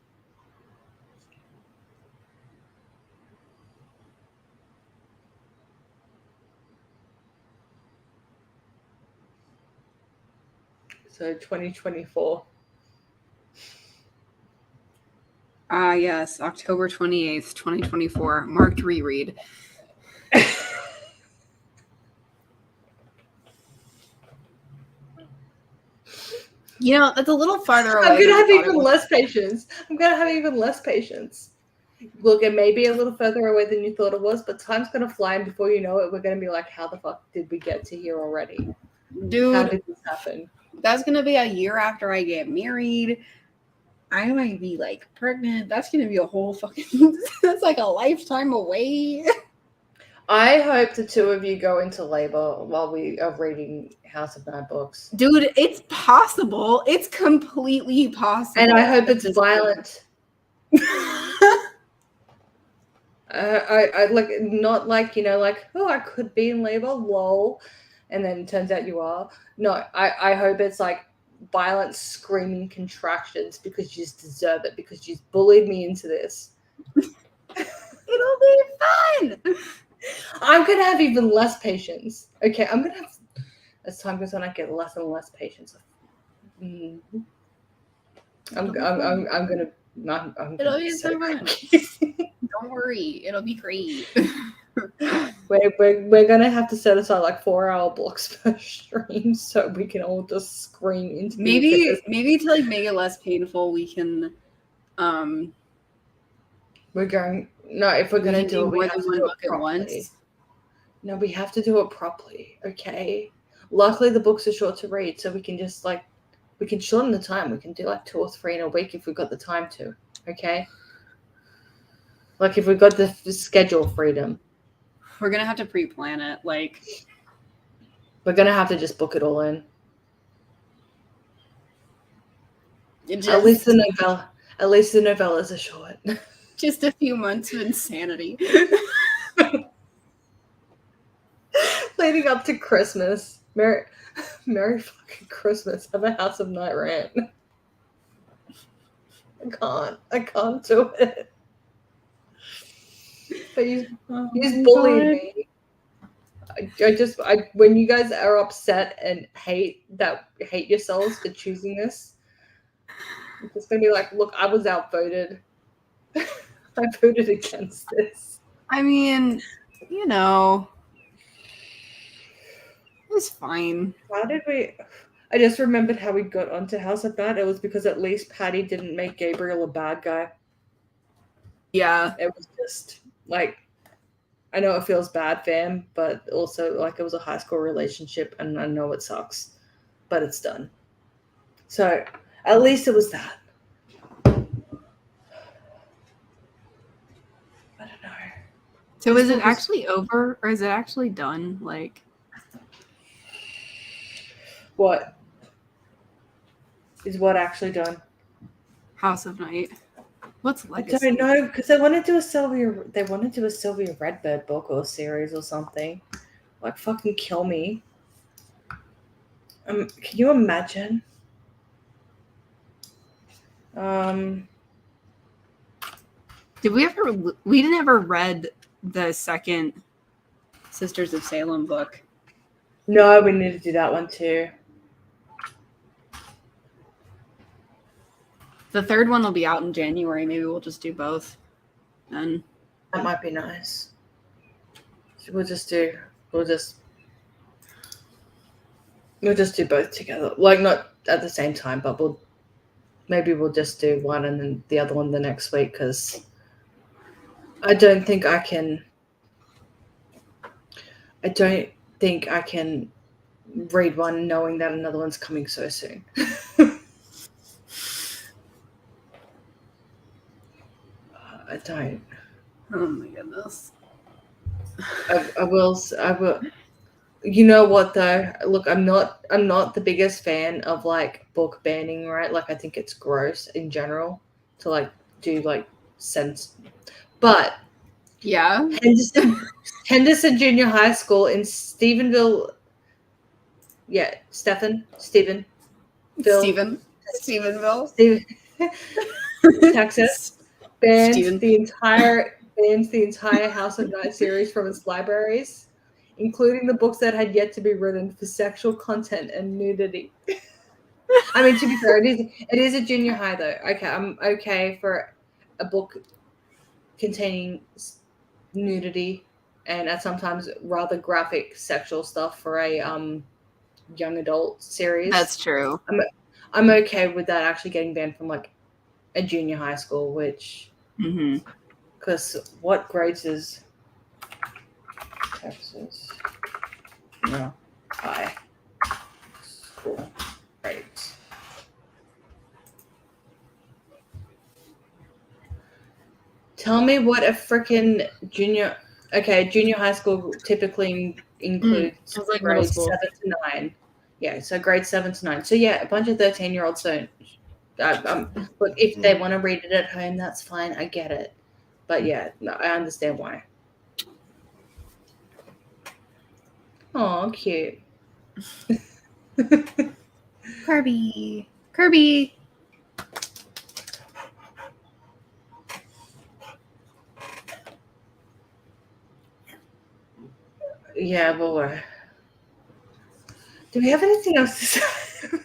So 2024. Yes, October 28th, 2024. Marked reread. You know, that's a little farther away. I'm going to have even less patience. Look, it may be a little further away than you thought it was, but time's going to fly, and before you know it, we're going to be like, how the fuck did we get to here already? Dude, how did this happen? That's going to be a year after I get married. I might be, like, pregnant. That's going to be a whole fucking... that's like a lifetime away. I hope the 2 of you go into labor while we are reading House of Nine books. Dude, it's possible. It's completely possible. And I hope it's violent. I like, not like, you know, like, oh, I could be in labor, lol. And then it turns out you are. No, I hope it's like violent screaming contractions because you just deserve it, because you bullied me into this. It'll be fun. I'm going to have even less patience. Okay, I'm going to have, as time goes on, I get less and less patience. I'm going to, it'll be so fun. Don't worry, it'll be great. We're gonna have to set aside like 4-hour blocks per stream so we can all just scream into maybe to like make it less painful, we can we're going if we're gonna do it, we have to do it properly. No, we have to do it properly, okay? Luckily the books are short to read, so we can just like we can shorten the time. We can do like 2 or 3 in a week if we've got the time to, okay? Like if we've got the schedule freedom. We're gonna have to pre-plan it. Like we're gonna have to just book it all in. At least the novellas are short. Just a few months of insanity. Leading up to Christmas. Merry fucking Christmas. Have a House of Night rant. I can't do it. But you bullied me. When you guys are upset and hate yourselves for choosing this, I'm just gonna be like, look, I was outvoted. I voted against this. I mean, you know, it was fine. How did we? I just remembered how we got onto House of Night. It was because at least Patty didn't make Gabriel a bad guy. Yeah. It was just like, I know it feels bad for him, but also like it was a high school relationship and I know it sucks, but it's done. So at least it was that. I don't know. So is it actually over or is it actually done? Like, what is what actually done? House of Night. What's Legacy? I don't know because they want to do a Sylvia Redbird book or series or something. Like fucking kill me. Can you imagine? We never read the second Sisters of Salem book. No, we need to do that one too. The third one will be out in January. Maybe we'll just do both. Then that might be nice. So we'll just do both together. Like not at the same time, but we'll just do one and then the other one the next week because I don't think I can read one knowing that another one's coming so soon. I don't. Oh my goodness. I will. You know what though? Look, I'm not the biggest fan of like book banning, right? Like I think it's gross in general to like do like sense. But yeah, Henderson Junior High School in Stephenville. Yeah, Stephenville, Texas. Bans the entire House of Night series from its libraries, including the books that had yet to be written for sexual content and nudity. I mean, to be fair, it is a junior high though. Okay, I'm okay for a book containing nudity and sometimes rather graphic sexual stuff for a young adult series. That's true. I'm okay with that actually getting banned from like a junior high school, which because what grades is Texas? No, high school grades. Tell me what a freaking junior high school typically includes like grades 7 to 9. Yeah, so grades 7 to 9. So yeah, a bunch of 13-year-olds don't. Look, if they want to read it at home, that's fine. I get it, but yeah, no, I understand why. Oh, cute. Kirby. Yeah, boy. Do we have anything else to say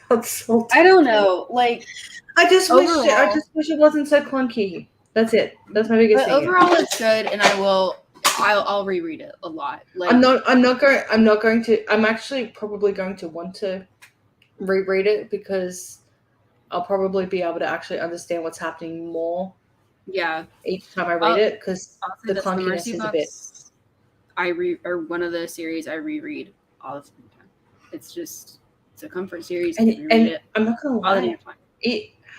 about Salt? I don't know. Like, I just wish it wasn't so clunky. That's it. That's my biggest But thing. Overall, it's good, and I'll reread it a lot. Like I'm actually probably going to want to reread it because I'll probably be able to actually understand what's happening more. Yeah. Each time I read it, because the the clunkiness Mercy is books, a bit. or one of the series I reread all the time. It's a comfort series. And reread it. I'm not gonna lie.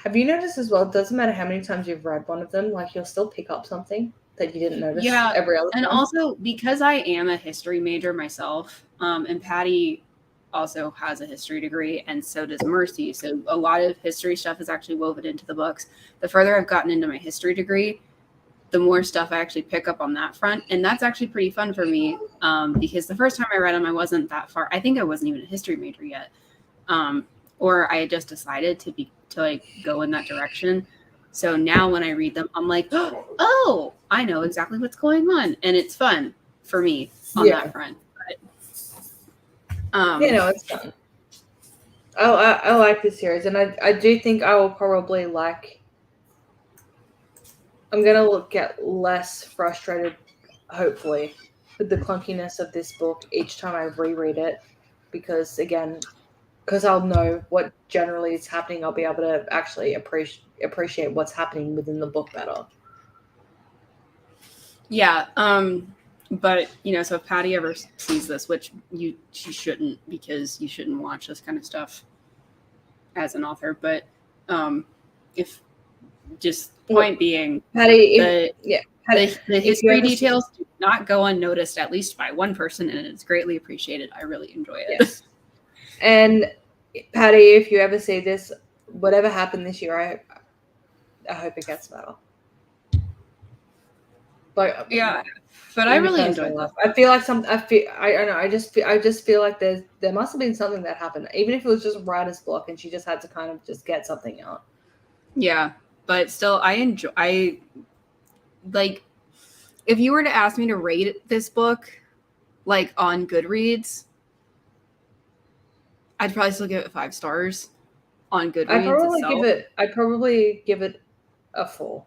Have you noticed as well? It doesn't matter how many times you've read one of them, like you'll still pick up something that you didn't notice every other time. And also because I am a history major myself, and Patty also has a history degree, and so does Mercy. So a lot of history stuff is actually woven into the books. The further I've gotten into my history degree, the more stuff I actually pick up on that front. And that's actually pretty fun for me, because the first time I read them, I wasn't that far. I think I wasn't even a history major yet. Or I had just decided to go in that direction. So now when I read them, I'm like, oh, I know exactly what's going on. And it's fun for me on that front. But, it's fun. I like this series, and I do think I will probably I'm going to get less frustrated, hopefully, with the clunkiness of this book each time I reread it. Because I'll know what generally is happening, I'll be able to actually appreciate what's happening within the book better. Yeah. But, so if Patty ever sees this, which she shouldn't, because you shouldn't watch this kind of stuff as an author. But if just point being, Patty, the history details do not go unnoticed, at least by one person, and it's greatly appreciated. I really enjoy it. Yes. And Patty, if you ever see this, whatever happened this year, I hope it gets better. But yeah, but I really enjoyed that. I feel like I don't know. I just feel like there must have been something that happened, even if it was just writer's block, and she just had to kind of just get something out. Yeah, but still, I like, if you were to ask me to rate this book, like on Goodreads, I'd probably still give it 5 stars on Goodreads. I'd probably give it a 4.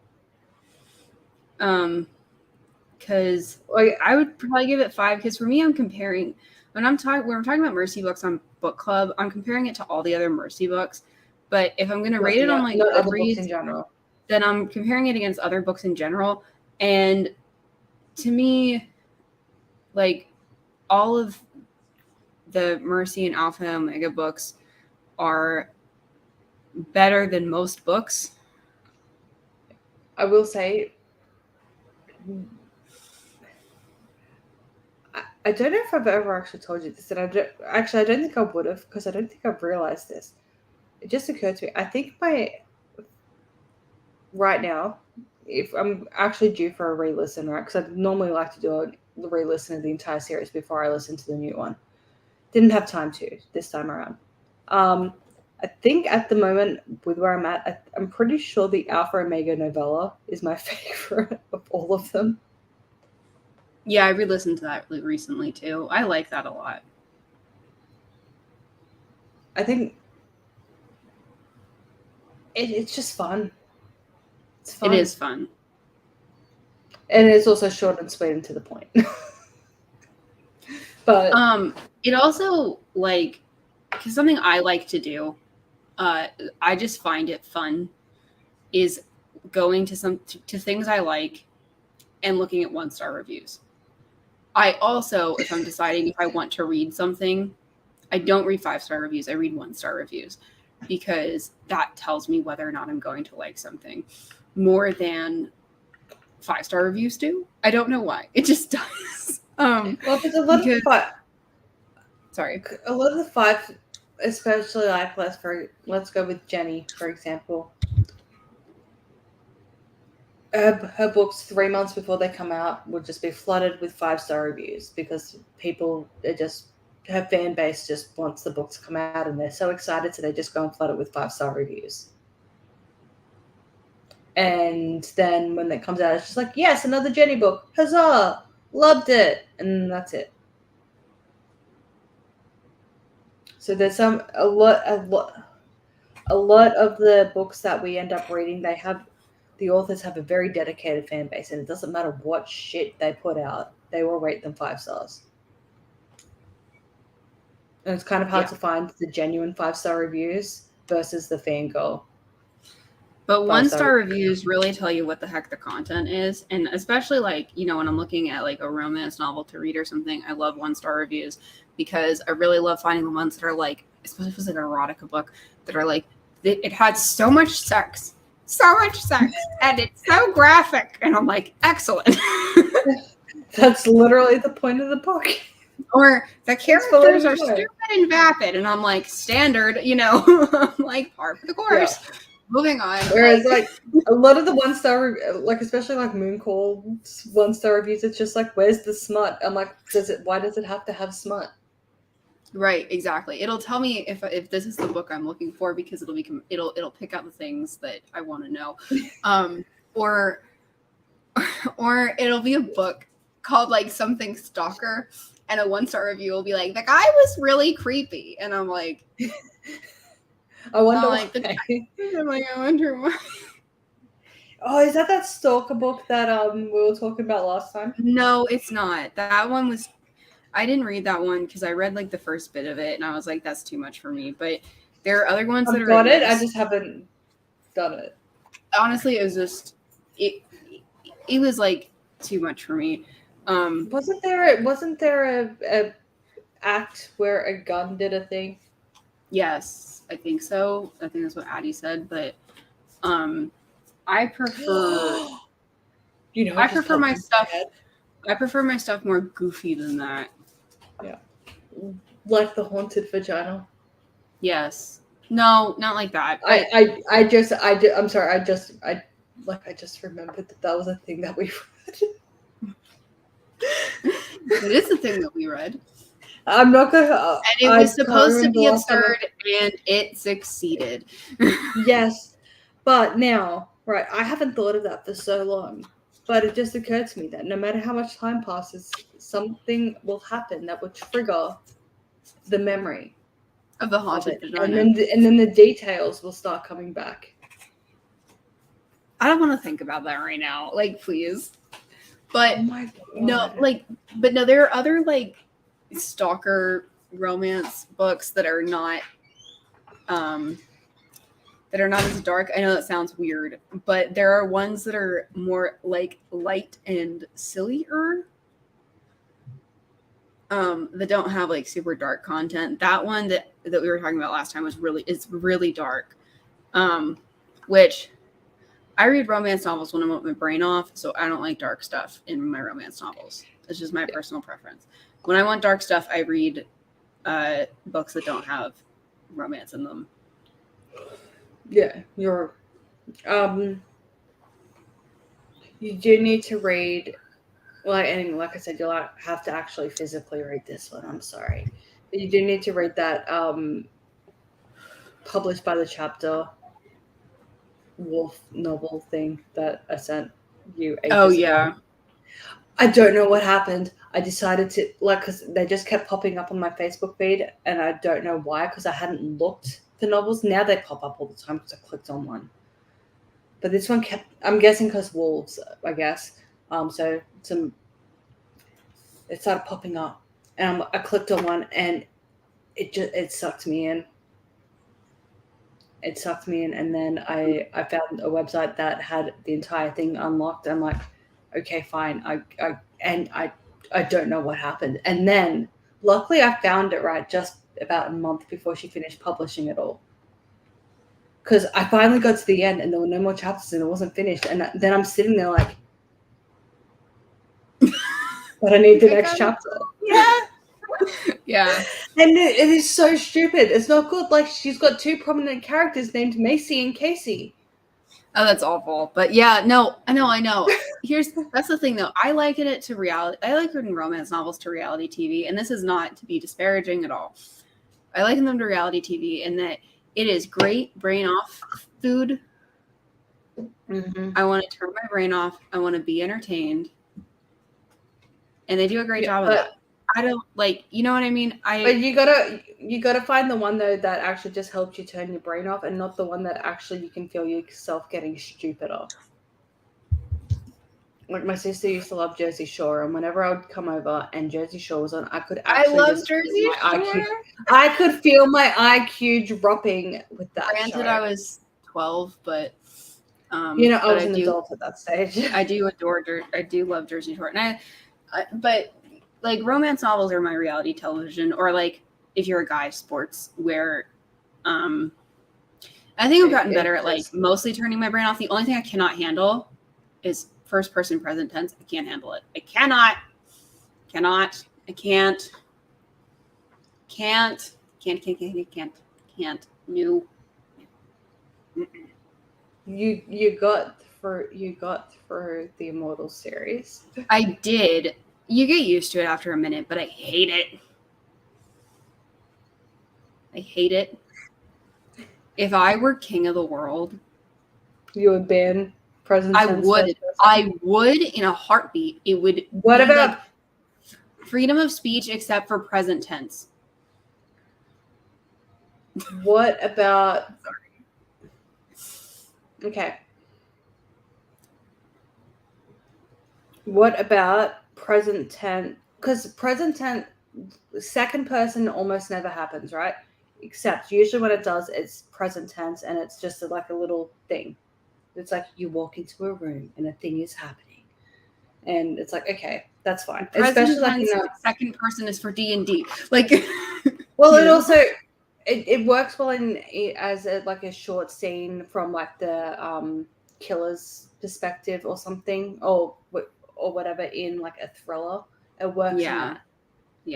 Because I would probably give it 5, because for me, I'm comparing when I'm talking about Mercy books on book club, I'm comparing it to all the other Mercy books. But if I'm going to rate it on like other books in general, then I'm comparing it against other books in general. And to me, like, all of the Mercy and Alpha and Omega books are better than most books. I will say, I don't know if I've ever actually told you this, and I don't think I would have, because I don't think I've realized this. It just occurred to me. I think right now, if I'm actually due for a re-listen, right? Because I normally like to do a re-listen of the entire series before I listen to the new one. Didn't have time to this time around. I think at the moment, with where I'm at, I'm pretty sure the Alpha Omega novella is my favorite of all of them. Yeah, I re-listened to that recently too. I like that a lot. I think it's just fun. It's fun. It is fun. And it's also short and sweet and to the point. But it also, like, because something I like to do, I just find it fun, is going to things I like and looking at 1-star reviews. I also, if I'm deciding if I want to read something, I don't read 5-star reviews. I read 1-star reviews, because that tells me whether or not I'm going to like something more than 5-star reviews do. I don't know why. It just does. Well, there's a lot of sorry. A lot of the 5, especially like let's go with Jenny, for example. Her books 3 months before they come out would just be flooded with 5-star reviews, because people her fan base just wants the book to come out, and they're so excited, so they just go and flood it with 5-star reviews. And then when it comes out, it's just like, yes, another Jenny book, huzzah, loved it, and that's it. So there's a lot of the books that we end up reading, they have the authors have a very dedicated fan base, and it doesn't matter what shit they put out, they will rate them 5 stars. And it's kind of hard to find the genuine 5-star reviews versus the fangirl. But 1-star reviews really tell you what the heck the content is. And especially like, you know, when I'm looking at like a romance novel to read or something, I love 1-star reviews because I really love finding the ones that are like, especially if it's like an erotica book, that are like, it had so much sex, and it's so graphic. And I'm like, excellent. That's literally the point of the book. Or the characters are stupid and vapid. And I'm like, standard, you know, I'm like, par for the course. Yeah. Moving on. Whereas, like, a lot of the 1-star, like, especially like Mooncall's 1-star reviews, it's just like, where's the smut? I'm like, why does it have to have smut? Right, exactly. It'll tell me if this is the book I'm looking for because it'll pick out the things that I want to know, or it'll be a book called like something stalker, and a 1-star review will be like, the guy was really creepy, and I'm like. I wonder why. I wonder why. Oh, is that stalker book that we were talking about last time? No, it's not. That one was. I didn't read that one because I read like the first bit of it, and I was like, "That's too much for me." But there are other ones that are. Got it. I just haven't done it. Honestly, it was just it. It was like too much for me. Wasn't there a act where a gun did a thing? Yes, I think so. I think that's what Addie said, but I prefer I prefer my stuff I prefer my stuff more goofy than that. Yeah. Like the haunted vagina. Yes. No, not like that. I'm sorry, I just remembered that was a thing that we read. It is a thing that we read. I'm not gonna. And it was supposed to be absurd, and it succeeded. Yes, but now, right? I haven't thought of that for so long, but it just occurred to me that no matter how much time passes, something will happen that will trigger the memory of the haunted vagina, and then the details will start coming back. I don't want to think about that right now. Like, please. But oh my God. no, there are other like stalker romance books that are not as dark. I know that sounds weird, but there are ones that are more like light and sillier that don't have like super dark content. That one that we were talking about last time is really dark, which I read romance novels when I want my brain off, so I don't like dark stuff in my romance novels. It's just my personal preference. When I want dark stuff, I read books that don't have romance in them. Yeah, you do need to read. Well, and like I said, you'll have to actually physically read this one. I'm sorry, but you do need to read that published by the chapter wolf novel thing that I sent you. Oh yeah. Ago. I don't know what happened. I decided to because they just kept popping up on my Facebook feed, and I don't know why because I hadn't looked for novels. Now they pop up all the time because I clicked on one. But this one kept. I'm guessing because wolves, I guess. So it started popping up, and I clicked on one, and it sucked me in. It sucked me in, and then I found a website that had the entire thing unlocked. I'm like, okay, fine. I don't know what happened. And then luckily I found it right just about a month before she finished publishing it all. Because I finally got to the end and there were no more chapters and it wasn't finished. And then I'm sitting there like, but I need the next chapter. Yeah. Yeah. And it is so stupid. It's not good. Like she's got 2 prominent characters named Macy and Casey. Oh, that's awful. But yeah, no, I know. That's the thing though. I liken it to reality. I like reading romance novels to reality TV, and this is not to be disparaging at all. I liken them to reality TV in that it is great brain off food. Mm-hmm. I want to turn my brain off. I want to be entertained. And they do a great job of that. I don't you know what I mean? But you gotta find the one though that actually just helps you turn your brain off, and not the one that actually you can feel yourself getting stupider. Like my sister used to love Jersey Shore, and whenever I would come over and Jersey Shore was on, I could actually I love Jersey Shore. I could feel my IQ dropping with that. Granted, show. I was 12, but I was an adult at that stage. I do love Jersey Shore, and but like romance novels are my reality television, or like if you're a guy, sports, where I think I've gotten better at like mostly turning my brain off. The only thing I cannot handle is first person present tense. I can't handle it. I can't. No. You got through the Immortal series. I did. You get used to it after a minute, but I hate it. If I were king of the world, you would ban present tense. I would in a heartbeat. It would. What about like freedom of speech except for present tense? What about? Okay. What about present tense? Because present tense, second person almost never happens, right? Except usually when it does, it's present tense, and it's just like a little thing. It's like you walk into a room and a thing is happening, and it's like, okay, that's fine. Especially like second person is for D&D. Like, well, it also it works well as a short scene from like the killer's perspective or something, or whatever in like a thriller. It works. Yeah.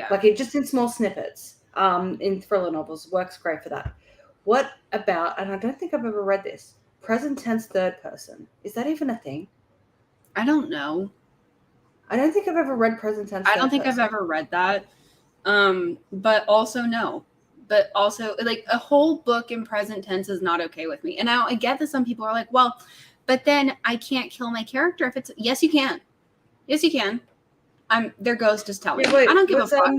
Like it just in small snippets. In thriller novels works great for that. What about? And I don't think I've ever read this. Present tense third person. Is that even a thing? I don't know. I don't think I've ever read present tense. I don't think I've ever read that. But also no. But also like a whole book in present tense is not okay with me. And now I get that some people are like, well, but then I can't kill my character if it's. Yes, you can. Yes, you can. Their ghost is telling me. I don't give a fuck.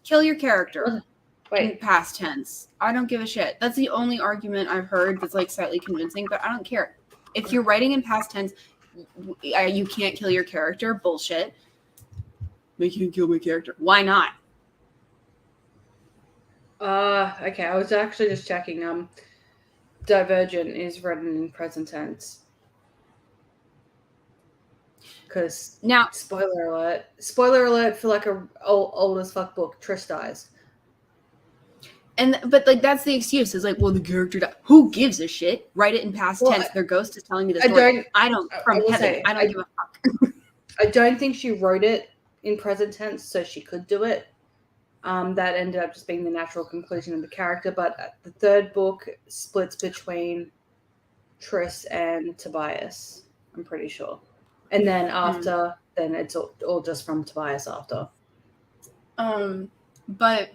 Kill your character. In past tense. I don't give a shit. That's the only argument I've heard that's like slightly convincing, but I don't care. If you're writing in past tense, you can't kill your character. Bullshit. Make you kill my character. Why not? Okay. I was actually just checking. Divergent is written in present tense. Because now, spoiler alert for like a old as fuck book. Trish dies. But like that's the excuse. Is like, well, the character died. Who gives a shit? Write it in past tense. Their ghost is telling me the story. I don't give a fuck. I don't think she wrote it in present tense, so she could do it. That ended up just being the natural conclusion of the character. But the third book splits between Triss and Tobias. I'm pretty sure. And then after, then it's all just from Tobias after. But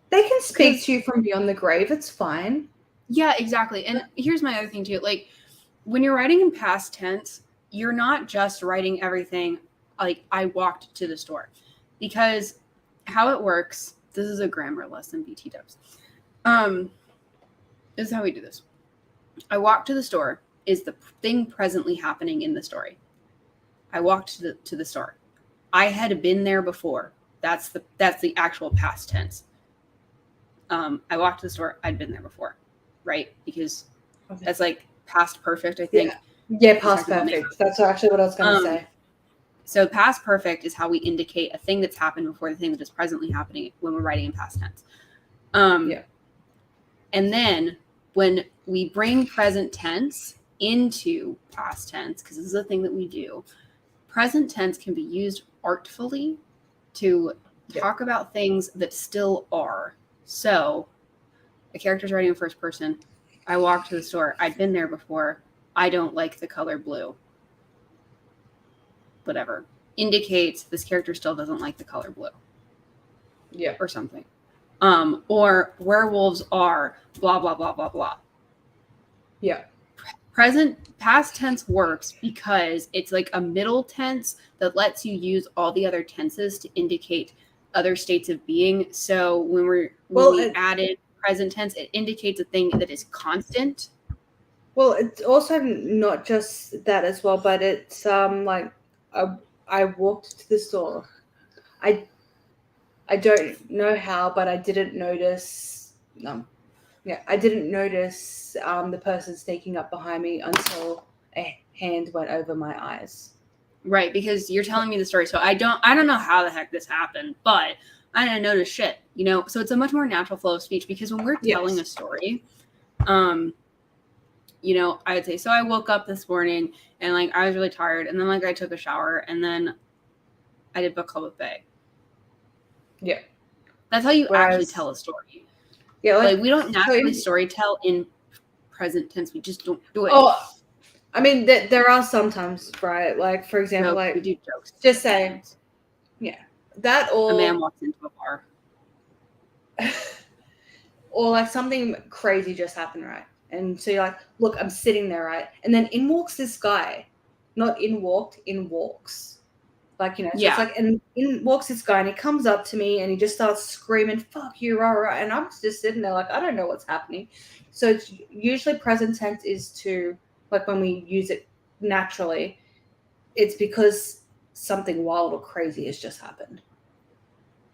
they can speak to you from beyond the grave. It's fine. Yeah, exactly. And here's my other thing too. Like when you're writing in past tense, you're not just writing everything like I walked to the store, because how it works. This is a grammar lesson, BT dubs. This is how we do this. I walked to the store is the thing presently happening in the story. I walked to the store. I had been there before. That's the actual past tense. I walked to the store. I'd been there before, right? Because that's like past perfect, I think. Yeah, past perfect. That's actually what I was going to say. So past perfect is how we indicate a thing that's happened before the thing that is presently happening when we're writing in past tense. And then when we bring present tense into past tense, because this is a thing that we do, present tense can be used artfully to talk about things that still are. So a character's writing in first person. I walked to the store. I'd been there before. I don't like the color blue. Whatever. Indicates this character still doesn't like the color blue. Yeah. Or something. Or werewolves are blah, blah, blah, blah, blah. Yeah. Past tense works because it's like a middle tense that lets you use all the other tenses to indicate other states of being. So when we added present tense, it indicates a thing that is constant Well, it's also not just that as well, but it's like I walked to the store. I don't know how, but I didn't notice. I didn't notice the person sneaking up behind me until a hand went over my eyes. Right, because you're telling me the story, so I don't know how the heck this happened, but I didn't notice shit, you know. So it's a much more natural flow of speech because when we're telling a story, you know, I would say, so I woke up this morning and like I was really tired, and then like I took a shower, and then I did book club with Faye. Yeah, that's how you actually tell a story. Yeah, like we don't naturally story tell in present tense. We just don't do it. Oh, I mean, there are sometimes, right? Like, for example, like we do jokes. Just saying, yeah, that or a man walks into a bar, or like something crazy just happened, right? And so you're like, look, I'm sitting there, right? And then in walks this guy, not in walked, in walks. Like, you know, so it's like, and in walks this guy and he comes up to me and he just starts screaming, fuck you, rah, rah. And I'm just sitting there like, I don't know what's happening. So it's usually present tense is to, like when we use it naturally, it's because something wild or crazy has just happened.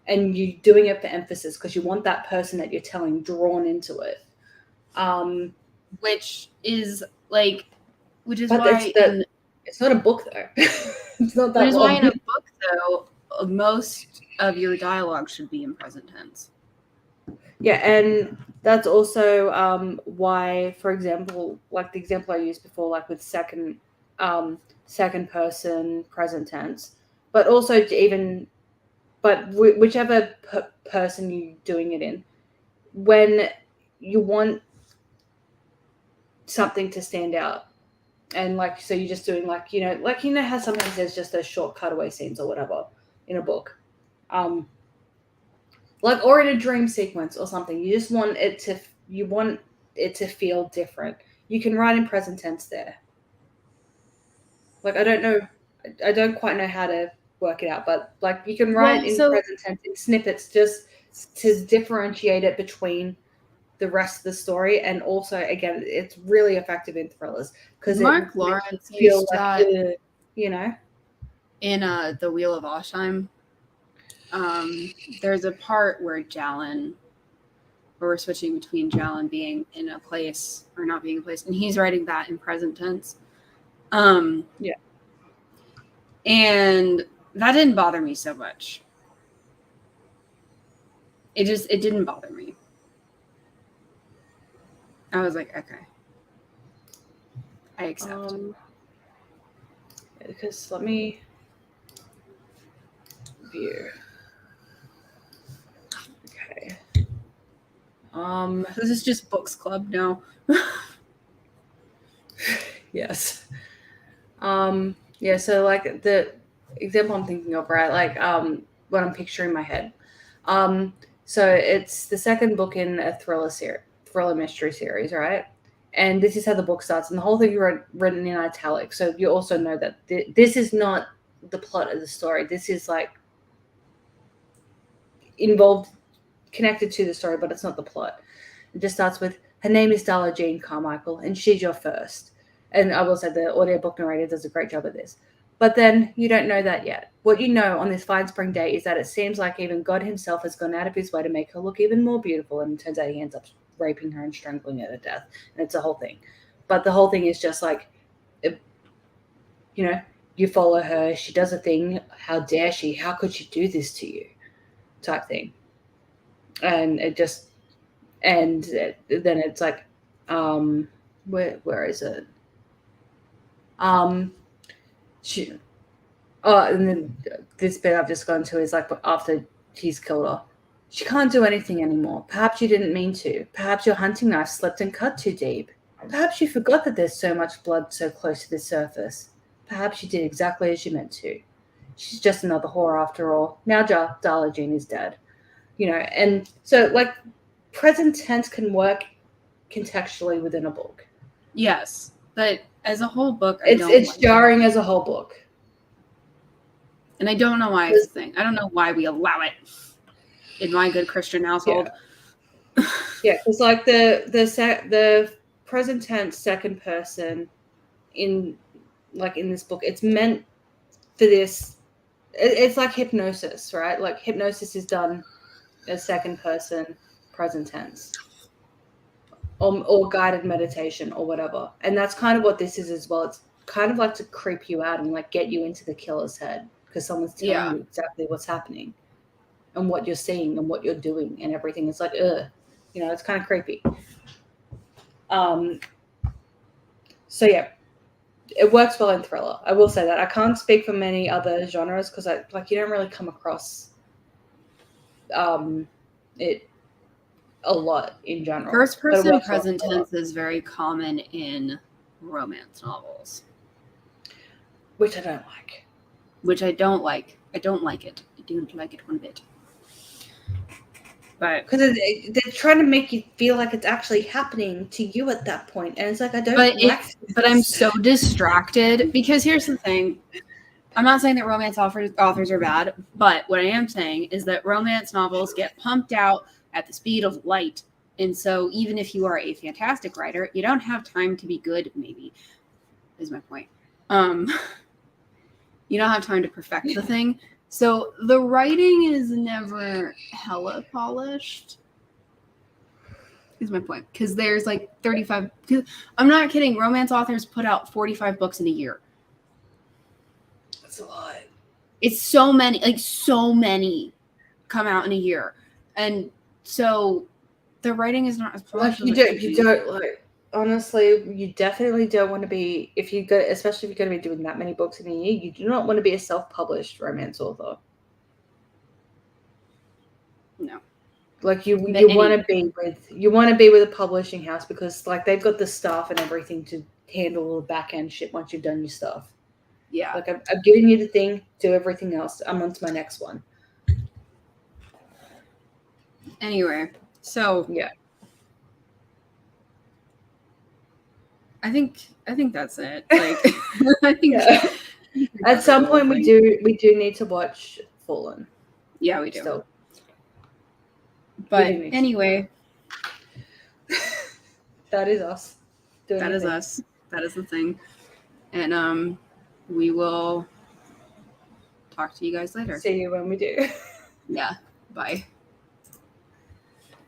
And you're doing it for emphasis because you want that person that you're telling drawn into it. Which is why it's not a book though. It's not that. Which is why in a book though, most of your dialogue should be in present tense. Yeah, and that's also why, for example, like the example I used before, like with second person present tense, but also whichever person you're doing it in, when you want something to stand out, and like so you're just doing like how sometimes there's just those short cutaway scenes or whatever in a book, like or in a dream sequence or something. You just want it to feel different. You can write in present tense there. Like I don't quite know how to work it out, but like you can write present tense in snippets just to differentiate it between the rest of the story, and also again it's really effective in thrillers because Mark Lawrence used that, you know, in The Wheel of Oshheim. There's a part where we're switching between Jalen being in a place or not being in a place, and he's writing that in present tense. Yeah. And that didn't bother me so much. It didn't bother me. I was like, okay. I accept. Because let me view. Okay. This is just Books Club now. Yes. Yeah, so like the example I'm thinking of, right? Like what I'm picturing in my head. So it's the second book in a thriller mystery series, right? And this is how the book starts, and the whole thing is written in italics. So you also know that this is not the plot of the story. This is like connected to the story, but it's not the plot. It just starts with, her name is Darla Jean Carmichael, and she's your first. And I will say the audiobook narrator does a great job of this. But then you don't know that yet. What you know on this fine spring day is that it seems like even God himself has gone out of his way to make her look even more beautiful, and it turns out he ends up raping her and strangling her to death. And it's a whole thing. But the whole thing is just like, you follow her, she does a thing, how dare she, how could she do this to you, type thing. And it just, and then it's like, where is it? And then this bit I've just gone to is like after he's killed her. She can't do anything anymore. Perhaps you didn't mean to. Perhaps your hunting knife slipped and cut too deep. Perhaps you forgot that there's so much blood so close to the surface. Perhaps you did exactly as you meant to. She's just another whore after all. Now Darla Jean is dead. And so like present tense can work contextually within a book. Yes, but as a whole book, it's jarring as a whole book. And I don't know why it's a thing. I don't know why we allow it in my good Christian household. Yeah, because like the present tense, second person in this book. It's meant for this. It's like hypnosis, right? Like hypnosis is done as second person, present tense, or guided meditation or whatever. And that's kind of what this is as well. It's kind of like to creep you out and like get you into the killer's head because someone's telling you exactly what's happening and what you're seeing and what you're doing and everything. It's like, it's kind of creepy. So yeah, it works well in thriller. I will say that. I can't speak for many other genres because you don't really come across it a lot in general. First person present tense is very common in romance novels, which I don't like. I don't like it. I don't like it one bit. But because they're trying to make you feel like it's actually happening to you at that point, and it's like I don't. But I'm so distracted because here's the thing. I'm not saying that romance authors are bad, but what I am saying is that romance novels get pumped out at the speed of light, and so even if you are a fantastic writer, you don't have time to be good. Maybe is my point. You don't have time to perfect the thing. So the writing is never hella polished, is my point. Because there's like 35. I'm not kidding. Romance authors put out 45 books in a year. That's a lot. It's so many. Like so many come out in a year, and so the writing is not as polished. Like you don't like. Honestly, you definitely don't want to be especially if you're going to be doing that many books in a year. You do not want to be a self-published romance author. No, like you want to be with a publishing house because like they've got the staff and everything to handle all the back end shit once you've done your stuff. Yeah, like I've given you the thing, do everything else. I'm on to my next one. Anyway, so yeah. I think that's it. Like, I think at some point we do need to watch Fallen. Yeah, we do. Still. But anyway, that is us. That is us. That is the thing. And we will talk to you guys later. See you when we do. Yeah. Bye.